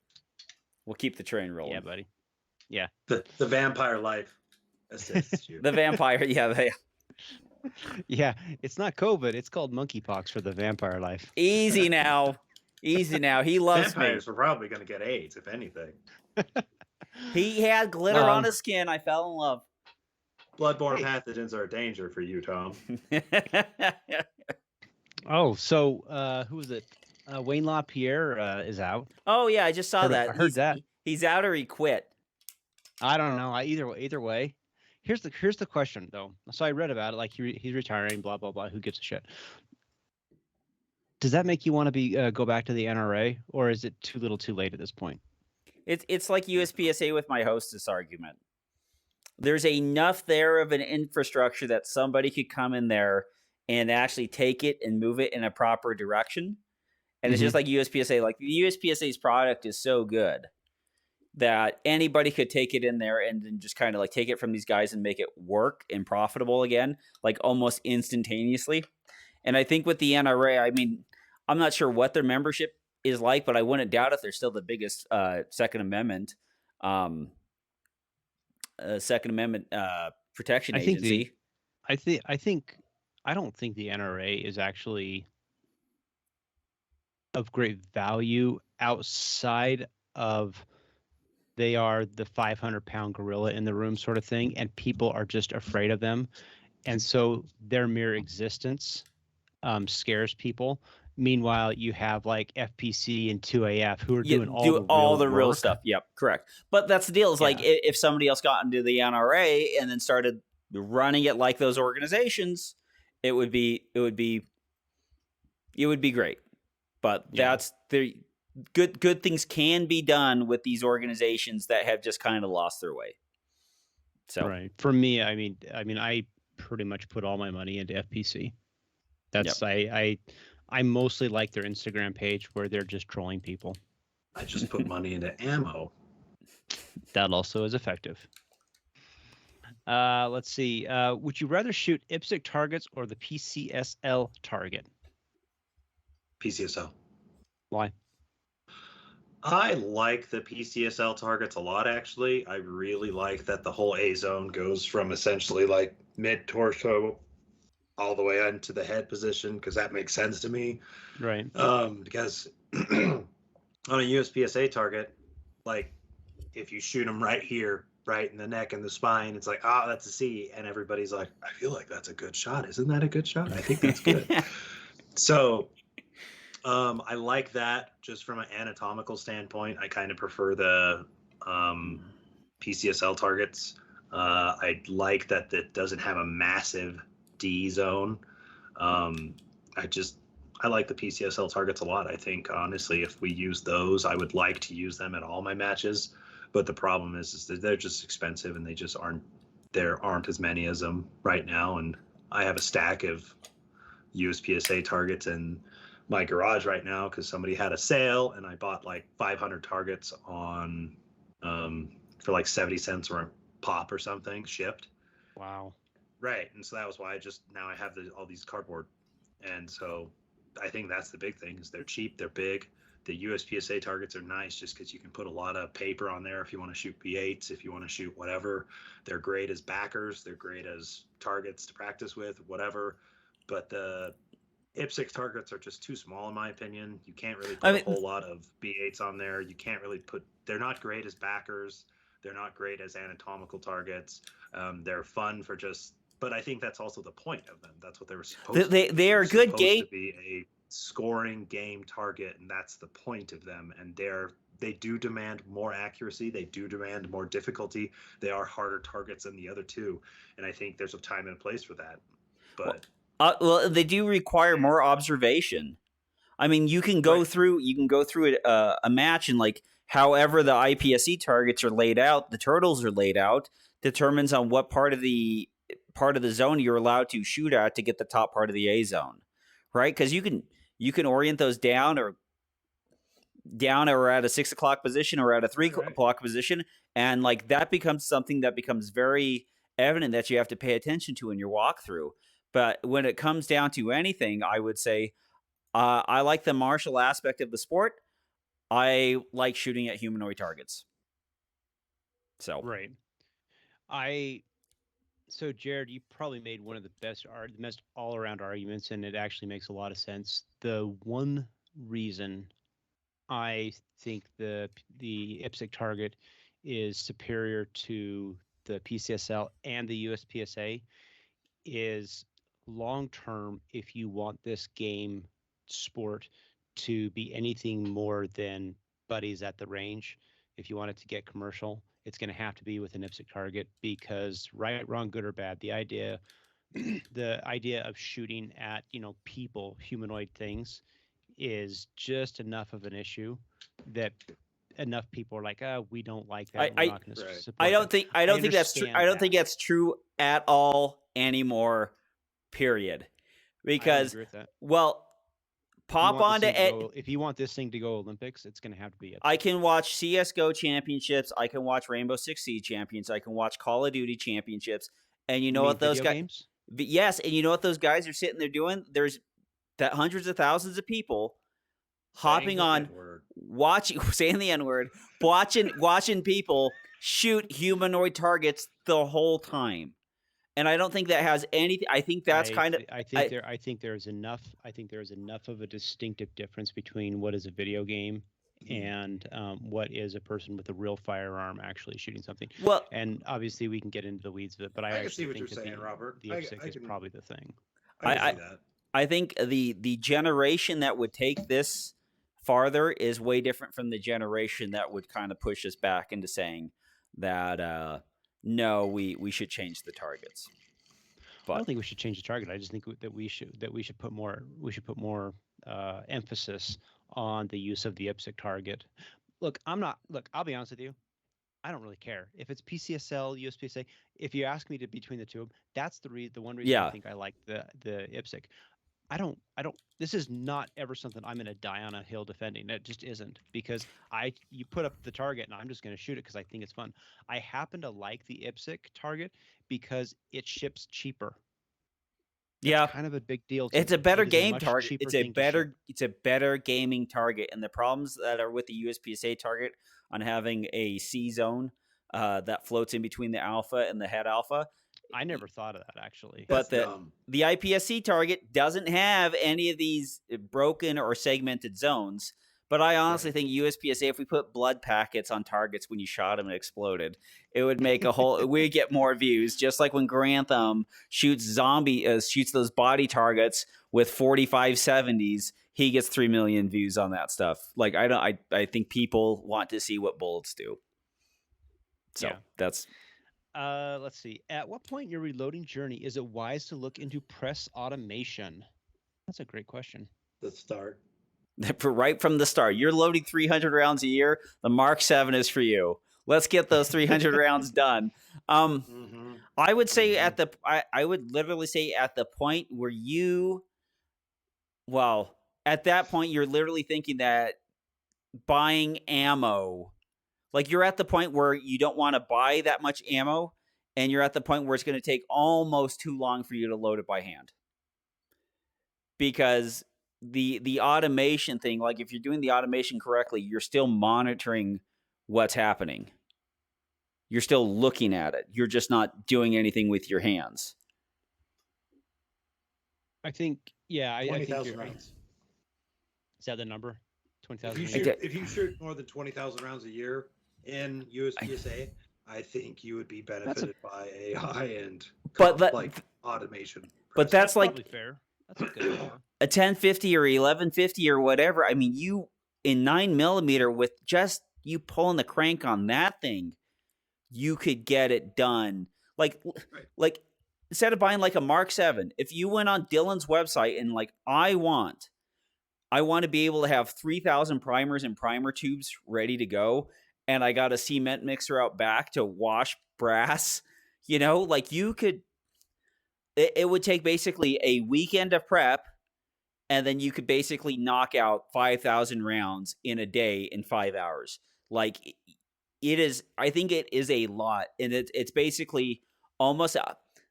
We'll keep the train rolling. Yeah, buddy. Yeah. The vampire life assists you. The vampire, yeah. Yeah, it's not COVID. It's called monkeypox for the vampire life. Easy now. Easy now. He loves Vampires me. are probably going to get AIDS, if anything. He had glitter on his skin. I fell in love. Bloodborne pathogens are a danger for you, Tom. Oh, so who was it? Wayne LaPierre is out. Oh yeah, I just saw that. I heard that. He's out or he quit. I don't know. Either way. Here's the question though. So I read about it. Like he's retiring. Blah blah blah. Who gives a shit? Does that make you want to go back to the NRA, or is it too little, too late at this point? It's like USPSA with my hostess argument. There's enough there of an infrastructure that somebody could come in there and actually take it and move it in a proper direction. And it's just like USPSA. Like the USPSA's product is so good that anybody could take it in there and then just kind of like take it from these guys and make it work and profitable again, like almost instantaneously. And I think with the NRA, I mean, I'm not sure what their membership is like, but I wouldn't doubt if they're still the biggest Second Amendment protection agency. I don't think the NRA is actually of great value outside of they are the 500-pound gorilla in the room sort of thing, and people are just afraid of them. And so their mere existence scares people. Meanwhile, you have like FPC and 2AF who are doing all the real real stuff. Yep, correct. But that's the deal. Is like if somebody else got into the NRA and then started running it like those organizations, it would be great. But that's the good things can be done with these organizations that have just kind of lost their way. So right. For me, I mean, I pretty much put all my money into FPC. That's I mostly like their Instagram page where they're just trolling people. I just put money into ammo. That also is effective. Let's see. Would you rather shoot IPSC targets or the PCSL target? PCSL. Why? I like the PCSL targets a lot, actually. I really like that the whole A zone goes from essentially like mid torso all the way into the head position, because that makes sense to me. Right. Because on a USPSA target, like if you shoot them right here, right in the neck and the spine, it's like, ah, that's a C. And everybody's like, I feel like that's a good shot. Isn't that a good shot? I think that's good. So I like that just from an anatomical standpoint. I kind of prefer the PCSL targets. I like that it doesn't have a massive D zone. Um, I like the PCSL targets a lot. I think honestly, if we use those, I would like to use them at all my matches. But the problem is that they're just expensive and they just aren't. There aren't as many as them right now, and I have a stack of USPSA targets in my garage right now because somebody had a sale and I bought like 500 targets on for like 70 cents or a pop or something shipped. Wow. Right, and so that was why I have all these cardboard, and so I think that's the big thing is they're cheap, they're big. The USPSA targets are nice just because you can put a lot of paper on there if you want to shoot P8s, if you want to shoot whatever. They're great as backers, they're great as targets to practice with, whatever. But the IPSC targets are just too small in my opinion. You can't really put a whole lot of B8s on there. You can't really they're not great as backers. They're not great as anatomical targets. They're fun for just, but I think that's also the point of them. That's what they were supposed to be. They are good supposed to be a scoring game target, and that's the point of them. And they do demand more accuracy. They do demand more difficulty. They are harder targets than the other two. And I think there's a time and a place for that. But well, they do require more observation. I mean, you can go through a match and like however the IPSC targets are laid out, the turtles are laid out, determines on what part of the zone you're allowed to shoot at to get the top part of the A zone, right? Because you can orient those down or at a 6 o'clock position or at a 3 o'clock position, and like that becomes something that becomes very evident that you have to pay attention to in your walkthrough. But when it comes down to anything, I would say I like the martial aspect of the sport. I like shooting at humanoid targets. So right. So Jared, you probably made one of the best all-around arguments, and it actually makes a lot of sense. The one reason I think the IPSC target is superior to the PCSL and the USPSA is long term. If you want this game sport to be anything more than buddies at the range, if you want it to get commercial, it's going to have to be with an IPSC target because right, wrong, good or bad, the idea of shooting at people, humanoid things, is just enough of an issue that enough people are like, oh, we don't like that. We're not going to support. I don't think that's true. I don't that. think that's true at all anymore. Period. Because well, pop onto if you want this thing to go Olympics, it's going to have to be. I can watch CS:GO championships. I can watch Rainbow Six Siege champions. I can watch Call of Duty championships. And you know what those guys? Yes, and you know what those guys are sitting there doing? There's that hundreds of thousands of people hopping on, watching, saying the N-word, watching people shoot humanoid targets the whole time. And I don't think that has anything. I think that's I think there's enough of a distinctive difference between what is a video game and what is a person with a real firearm actually shooting something. Well, and obviously we can get into the weeds of it, but I actually see what you're saying, Robert. The IPSC is probably the thing. I see that. I think the generation that would take this farther is way different from the generation that would kind of push us back into saying that no, we should change the targets. But I don't think we should change the target. I just think that we should put more emphasis on the use of the IPSC target. I'll be honest with you. I don't really care if it's PCSL, USPSA. If you ask me between the two of them, that's the one reason I think I like the IPSC. I don't. This is not ever something I'm going to die on a hill defending. It just isn't, because you put up the target and I'm just going to shoot it because I think it's fun. I happen to like the IPSC target because it ships cheaper. Yeah, kind of a big deal to it's a me. better It is a game much target. cheaper It's a thing to ship. better gaming target. And the problems that are with the USPSA target on having a C zone that floats in between the alpha and the head alpha. I never thought of that, actually. But That's dumb. the IPSC target doesn't have any of these broken or segmented zones. But I honestly think USPSA, if we put blood packets on targets when you shot them and exploded, it would make a whole. We'd get more views, just like when Grantham shoots those body targets with 45-70s. He gets 3 million views on that stuff. Like I think people want to see what bullets do. So that's. Let's see. At what point in your reloading journey is it wise to look into press automation? That's a great question. The start. Right from the start, you're loading 300 rounds a year. The Mark 7 is for you. Let's get those 300 rounds done. I would say I would literally say at the point where at that point, you're literally thinking that buying ammo, like you're at the point where you don't want to buy that much ammo, and you're at the point where it's going to take almost too long for you to load it by hand. Because the automation thing, like if you're doing the automation correctly, you're still monitoring what's happening. You're still looking at it. You're just not doing anything with your hands. I think, I think 20,000 rounds. Is that the number? 20,000. If you shoot more than 20,000 rounds a year in USPSA, I think you would be benefited by AI and automation. But that's like probably fair. That's a good number. A 1050 or 1150 or whatever. I mean, you in 9mm with just you pulling the crank on that thing, you could get it done. Like instead of buying like a Mark 7, if you went on Dylan's website and like I want to be able to have 3,000 primers and primer tubes ready to go, and I got a cement mixer out back to wash brass, like you could. It would take basically a weekend of prep, and then you could basically knock out 5,000 rounds in a day in 5 hours. Like it is, I think it is a lot, and it's basically almost.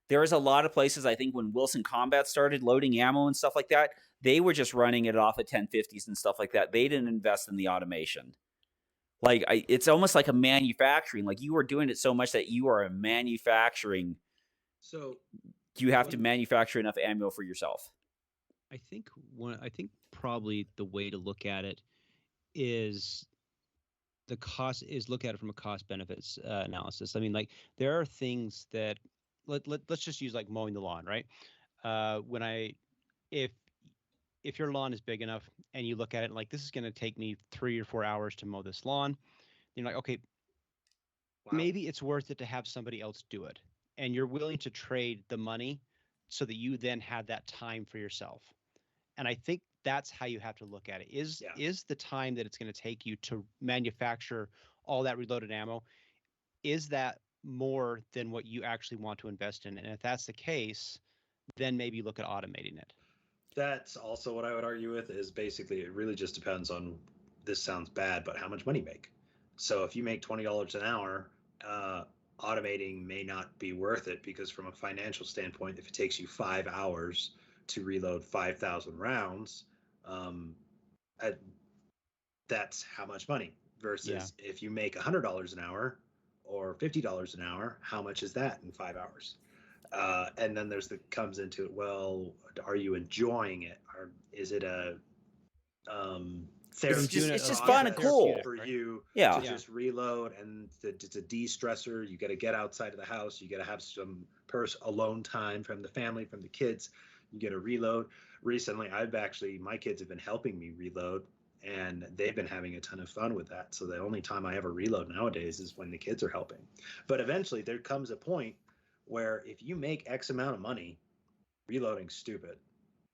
There is a lot of places. I think when Wilson Combat started loading ammo and stuff like that, they were just running it off at 1050s and stuff like that. They didn't invest in the automation. Like it's almost like a manufacturing. Like you are doing it so much that you are a manufacturing. So you have to manufacture enough ammo for yourself. I think probably the way to look at it is look at it from a cost benefits analysis. I mean, like there are things that let's just use like mowing the lawn, right? If your lawn is big enough and you look at it like this is going to take me 3 or 4 hours to mow this lawn, you're like, okay, maybe it's worth it to have somebody else do it. And you're willing to trade the money so that you then have that time for yourself. And I think that's how you have to look at it. Is the time that it's going to take you to manufacture all that reloaded ammo, is that more than what you actually want to invest in? And if that's the case, then maybe look at automating it. That's also what I would argue with is basically it really just depends on, this sounds bad, but how much money you make. So if you make $20 an hour, automating may not be worth it because from a financial standpoint, if it takes you 5 hours to reload 5,000 rounds, that's how much money versus if you make $100 an hour or $50 an hour, how much is that in 5 hours? And then comes into it, well, are you enjoying it? Or is it a it's just fun and cool for you to just reload, and it's a de-stressor. You got to get outside of the house. You got to have some alone time from the family, from the kids. You get to reload. Recently, my kids have been helping me reload, and they've been having a ton of fun with that. So the only time I ever reload nowadays is when the kids are helping. But eventually there comes a point where if you make X amount of money, reloading's stupid.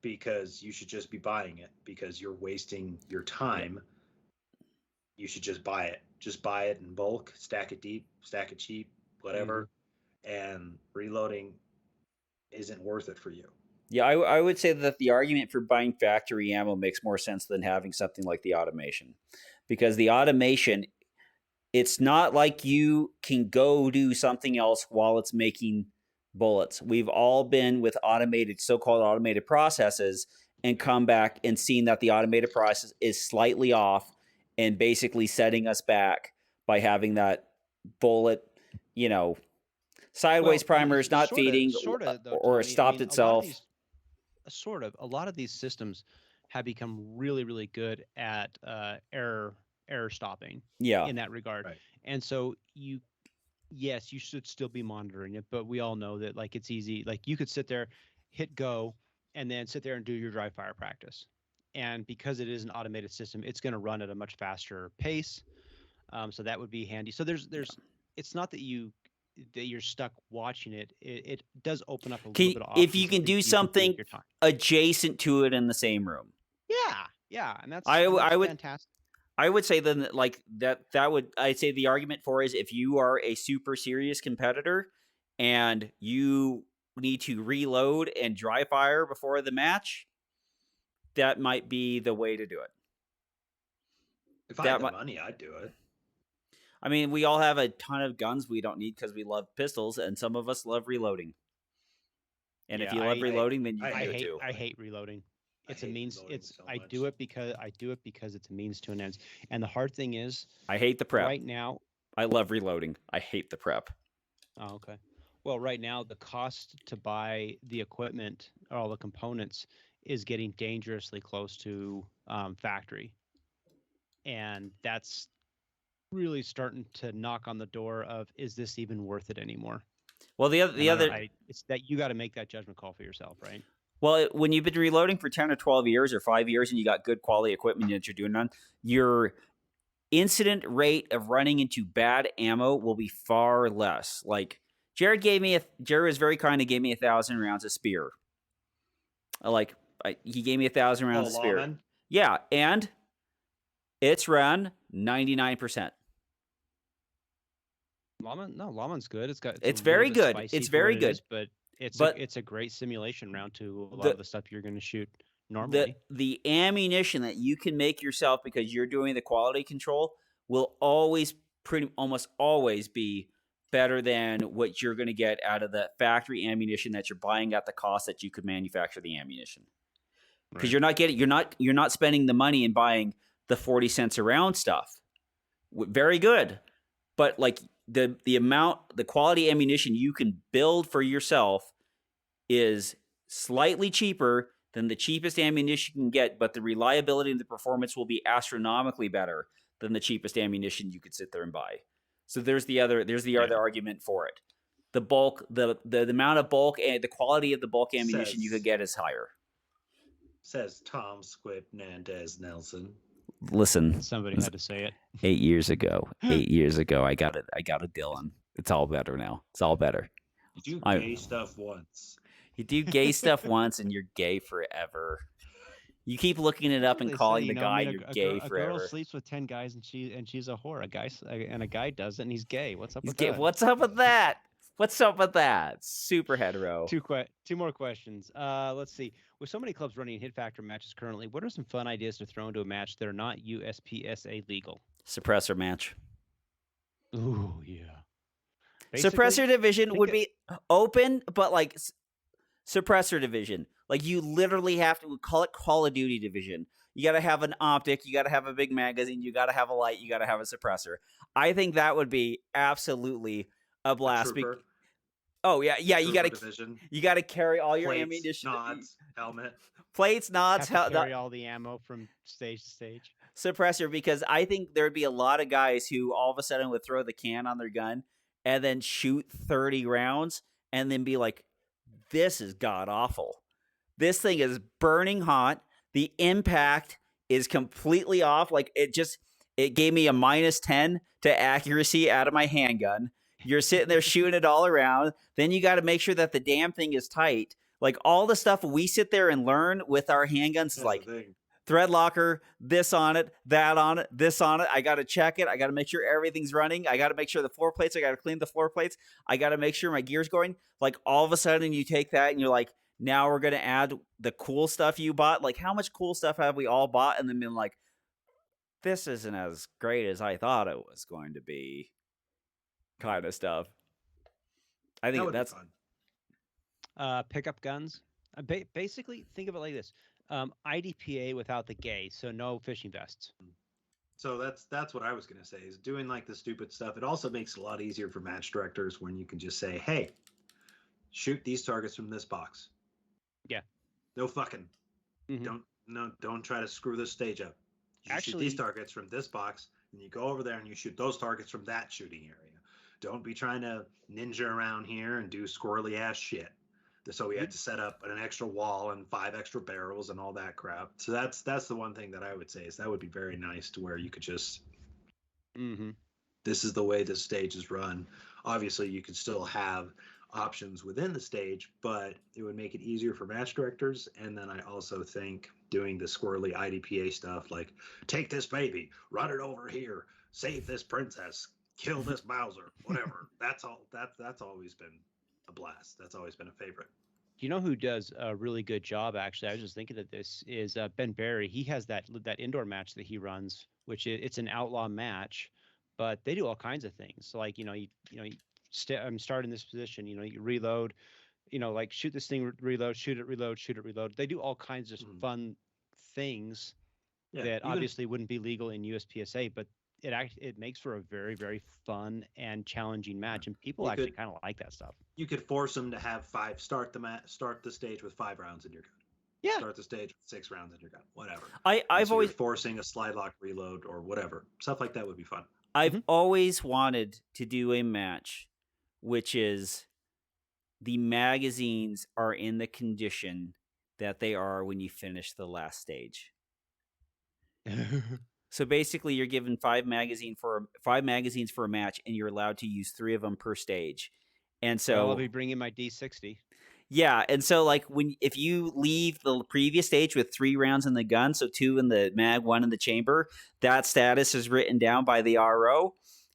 Because you should just be buying it because you're wasting your time. You should just buy it. Just buy it in bulk, stack it deep, stack it cheap, whatever. And reloading isn't worth it for you. Yeah, I would say that the argument for buying factory ammo makes more sense than having something like the automation. Because the automation, it's not like you can go do something else while it's making bullets. We've all been with so-called automated processes and come back and seen that the automated process is slightly off and basically setting us back by having that bullet, sideways primers not feeding sort of though, or Tommy. stopped A lot of itself. a lot of these systems have become really, really good at error stopping Yeah. in that regard. Right. And so yes, you should still be monitoring it, but we all know that like it's easy. Like you could sit there, hit go, and then sit there and do your dry fire practice. And because it is an automated system, it's going to run at a much faster pace. So that would be handy. So there's it's not that you're stuck watching it. It does open up a little bit of options. If you can do something adjacent to it in the same room. Yeah, and that's I would fantastic. I would say then like that would I'd say the argument for is if you are a super serious competitor and you need to reload and dry fire before the match, that might be the way to do it. If I had the money, I'd do it. I mean, we all have a ton of guns we don't need because we love pistols, and some of us love reloading. And if you love reloading, then you can do it too. I hate reloading. It's a means. I do it because it's a means to an end. And the hard thing is, I hate the prep. Right now, I love reloading. I hate the prep. Oh, okay. Well, right now the cost to buy the equipment or all the components is getting dangerously close to factory, and that's really starting to knock on the door of is this even worth it anymore? Well, it's that you got to make that judgment call for yourself, right? Well, when you've been reloading for 10 or 12 years or 5 years and you got good quality equipment that you're doing on, your incident rate of running into bad ammo will be far less. Like Jared was very kind and gave me 1,000 rounds of spear. He gave me 1,000 rounds of spear. Lawman? Yeah, and it's run 99%. Lawman's good. It's very good. It's very good. But it's a great simulation round to a lot of the stuff you're going to shoot normally. The ammunition that you can make yourself because you're doing the quality control will almost always be better than what you're going to get out of the factory ammunition that you're buying at the cost that you could manufacture the ammunition. Because you're not spending the money in buying the 40 cents a round stuff. Very good. But like the quality ammunition you can build for yourself is slightly cheaper than the cheapest ammunition you can get, but the reliability and the performance will be astronomically better than the cheapest ammunition you could sit there and buy. So there's the other argument for it. The amount of bulk and the quality of the bulk ammunition you could get is higher. Says Tom Squid Nandez Nelson. Listen, somebody had to say it. 8 years ago, I got it. I got a Dylan. It's all better now. It's all better. You do gay stuff once. You do gay stuff once, and you're gay forever. You keep looking it up and calling the guy you're gay forever. A girl sleeps with 10 guys, and she's a whore. A guy does it, and he's gay. What's up with that? What's up with that? What's up with that? Super hetero. Two more questions. Let's see. With so many clubs running hit factor matches currently, what are some fun ideas to throw into a match that are not USPSA legal? Suppressor match. Ooh, yeah. Basically, suppressor division would be open, but like suppressor division. Like you literally have to call it Call of Duty division. You got to have an optic. You got to have a big magazine. You got to have a light. You got to have a suppressor. I think that would be absolutely a blast. Oh yeah. You got to carry all your plates, ammunition, nods, helmet, plates, nods, carry all the ammo from stage to stage. Suppressor, because I think there would be a lot of guys who all of a sudden would throw the can on their gun and then shoot 30 rounds and then be like, "This is god awful. This thing is burning hot. The impact is completely off. Like it gave me a -10 to accuracy out of my handgun." You're sitting there shooting it all around. Then you got to make sure that the damn thing is tight. Like all the stuff we sit there and learn with our handguns is like thread locker, this on it, that on it, this on it. I got to check it. I got to make sure everything's running. I got to make sure the floor plates, I got to clean the floor plates. I got to make sure my gear's going. Like all of a sudden you take that and you're like, now we're going to add the cool stuff you bought. Like how much cool stuff have we all bought? And then been like, this isn't as great as I thought it was going to be. Kind of stuff. I think that's fun. Pickup guns. Basically, think of it like this: IDPA without the gay, so no fishing vests. So that's what I was gonna say is doing like the stupid stuff. It also makes it a lot easier for match directors when you can just say, "Hey, shoot these targets from this box." Yeah. No fucking Mm-hmm. don't try to screw this stage up. You shoot these Actually, targets from this box, and you go over there and you shoot those targets from that shooting area. Don't be trying to ninja around here and do squirrely ass shit. So we had to set up an extra wall and 5 extra barrels and all that crap. So that's the one thing that I would say is that would be very nice to where you could just mm-hmm. this is the way the stage is run. Obviously, you could still have options within the stage, but it would make it easier for match directors. And then I also think doing the squirrely IDPA stuff, like take this baby, run it over here, save this princess, kill this Bowser, whatever. That's always been a blast. That's always been a favorite. You know who does a really good job? Actually, I was just thinking of this is Ben Barry. He has that indoor match that he runs, which it's an outlaw match, but they do all kinds of things. So like I'm start in this position. You reload. Like shoot this thing, reload, shoot it, reload, shoot it, reload. They do all kinds of fun things that obviously wouldn't be legal in USPSA, but it makes for a very, very fun and challenging match, and people actually kind of like that stuff. You could force them to have start the stage with 5 rounds in your gun. Yeah. Start the stage with 6 rounds in your gun. Whatever. I've so always you're forcing a slide lock reload or whatever. Stuff like that would be fun. I've always wanted to do a match, which is the magazines are in the condition that they are when you finish the last stage. So basically, you're given 5 magazines for a match, and you're allowed to use 3 of them per stage. And so I'll be bringing my D60. Yeah, and so like if you leave the previous stage with 3 rounds in the gun, so 2 in the mag, 1 in the chamber, that status is written down by the RO,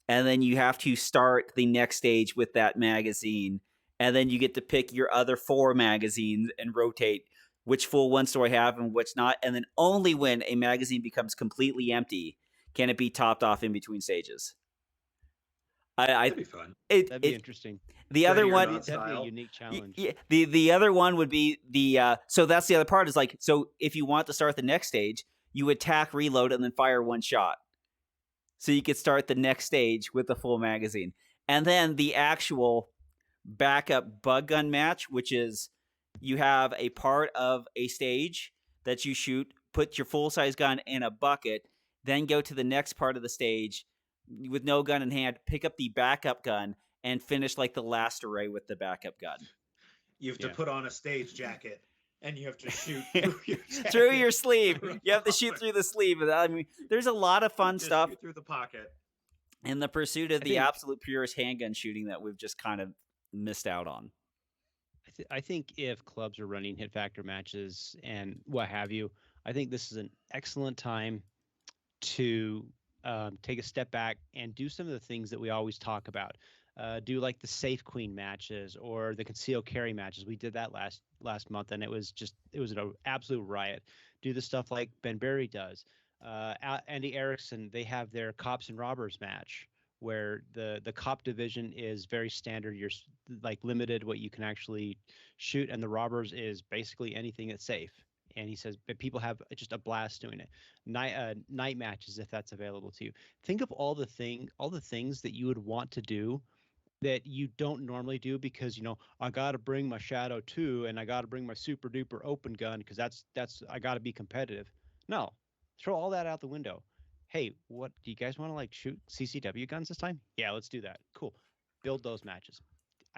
and then you have to start the next stage with that magazine, and then you get to pick your other 4 magazines and rotate which full ones do I have and which not, and then only when a magazine becomes completely empty can it be topped off in between stages. That'd be fun. That'd be interesting. The other one, that'd be a unique challenge. Yeah, the other one would be so that's the other part is like, so if you want to start the next stage, you attack, reload, and then fire 1 shot. So you could start the next stage with the full magazine. And then the actual backup bug gun match, which is you have a part of a stage that you shoot, put your full-size gun in a bucket, then go to the next part of the stage with no gun in hand, pick up the backup gun, and finish like the last array with the backup gun. You have to put on a stage jacket, and you have to shoot through your sleeve. You have to shoot through the sleeve. I mean, there's a lot of fun stuff through the pocket. In the pursuit of the absolute purest handgun shooting that we've just kind of missed out on. I think if clubs are running hit factor matches and what have you, I think this is an excellent time to take a step back and do some of the things that we always talk about. Do like the safe queen matches or the conceal carry matches. We did that last month, and it was an absolute riot. Do the stuff like Ben Berry does. Andy Erickson, they have their cops and robbers match where the cop division is very standard. You're like limited what you can actually shoot, and the robbers is basically anything that's safe. And he says, but people have just a blast doing it. Night matches, if that's available to you. Think of all the things that you would want to do that you don't normally do because I got to bring my Shadow 2 and I got to bring my super duper open gun because that's I got to be competitive. No, throw all that out the window. Hey, what do you guys want to like shoot CCW guns this time? Yeah, let's do that. Cool. Build those matches.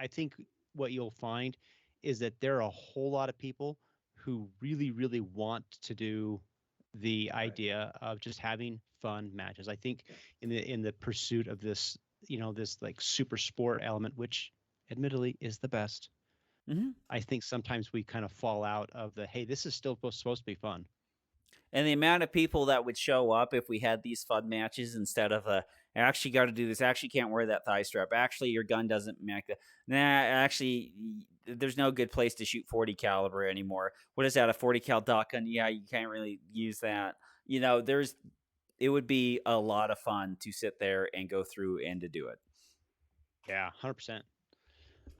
I think what you'll find is that there are a whole lot of people who really, really want to do the idea of just having fun matches. I think in the pursuit of this, this like super sport element, which admittedly is the best. Mm-hmm. I think sometimes we kind of fall out of the, hey, this is still supposed to be fun. And the amount of people that would show up if we had these fun matches instead of I actually got to do this. Actually can't wear that thigh strap. Actually, your gun doesn't make the. Nah, actually, there's no good place to shoot 40 caliber anymore. What is that? A 40 cal dot gun? Yeah, you can't really use that. It would be a lot of fun to sit there and go through and to do it. Yeah, 100%.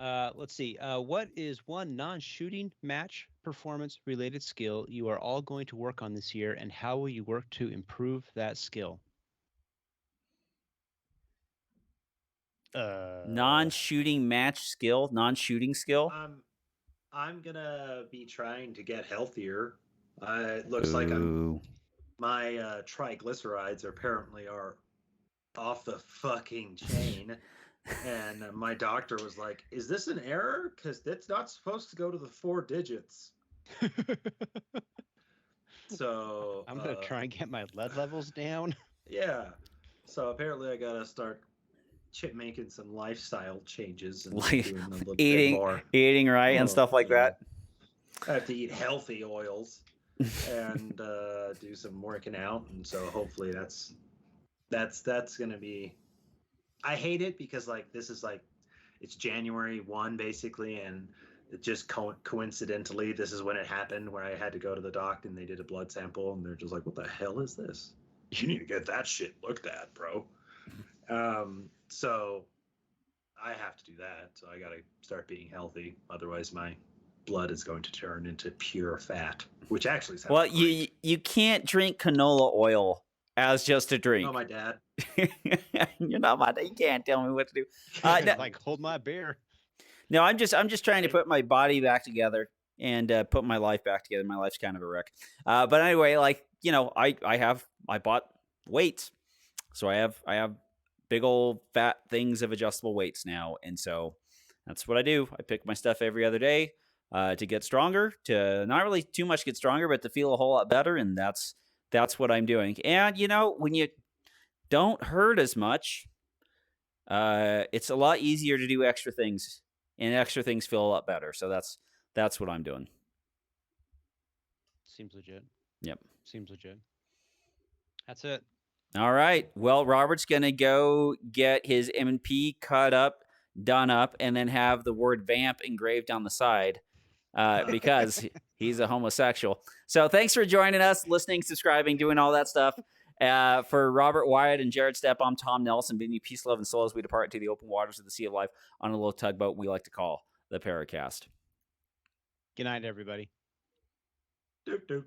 Let's see. What is one non-shooting match performance-related skill you are all going to work on this year, and how will you work to improve that skill? Non-shooting match skill, non-shooting skill. I'm gonna be trying to get healthier. It looks like my triglycerides apparently are off the fucking chain. And my doctor was like, "Is this an error? Because it's not supposed to go to the 4 digits." So I'm gonna try and get my lead levels down. yeah. So apparently I gotta start making some lifestyle changes and Like doing a little bit more eating right and stuff like that. I have to eat healthy oils and do some working out, and so hopefully that's gonna be. I hate it because like this is like it's January 1 basically, and it just coincidentally this is when it happened where I had to go to the doctor and they did a blood sample and they're just like, "What the hell is this? You need to get that shit looked at, bro." So I have to do that. So I got to start being healthy. Otherwise, my blood is going to turn into pure fat, which actually sounds great. you can't drink canola oil as just a drink. Oh, my dad. You're not my dad. You can't tell me what to do. Like hold my beer. No, I'm just trying to put my body back together and put my life back together. My life's kind of a wreck. But anyway, like I bought weights, so I have big old fat things of adjustable weights now, and so that's what I do. I pick my stuff every other day to get stronger, to not really too much get stronger, but to feel a whole lot better, and that's what I'm doing. And when you don't hurt as much, it's a lot easier to do extra things, and extra things feel a lot better. So that's what I'm doing. Seems legit. Yep. Seems legit. That's it. All right. Well, Robert's going to go get his M&P cut up, done up, and then have the word Vamp engraved on the side because he's a homosexual. So thanks for joining us, listening, subscribing, doing all that stuff. For Robert Wyatt and Jared Stepp, I'm Tom Nelson, bidding you peace, love, and soul as we depart to the open waters of the Sea of Life on a little tugboat we like to call the PARAcast. Good night, everybody. Doop, doop.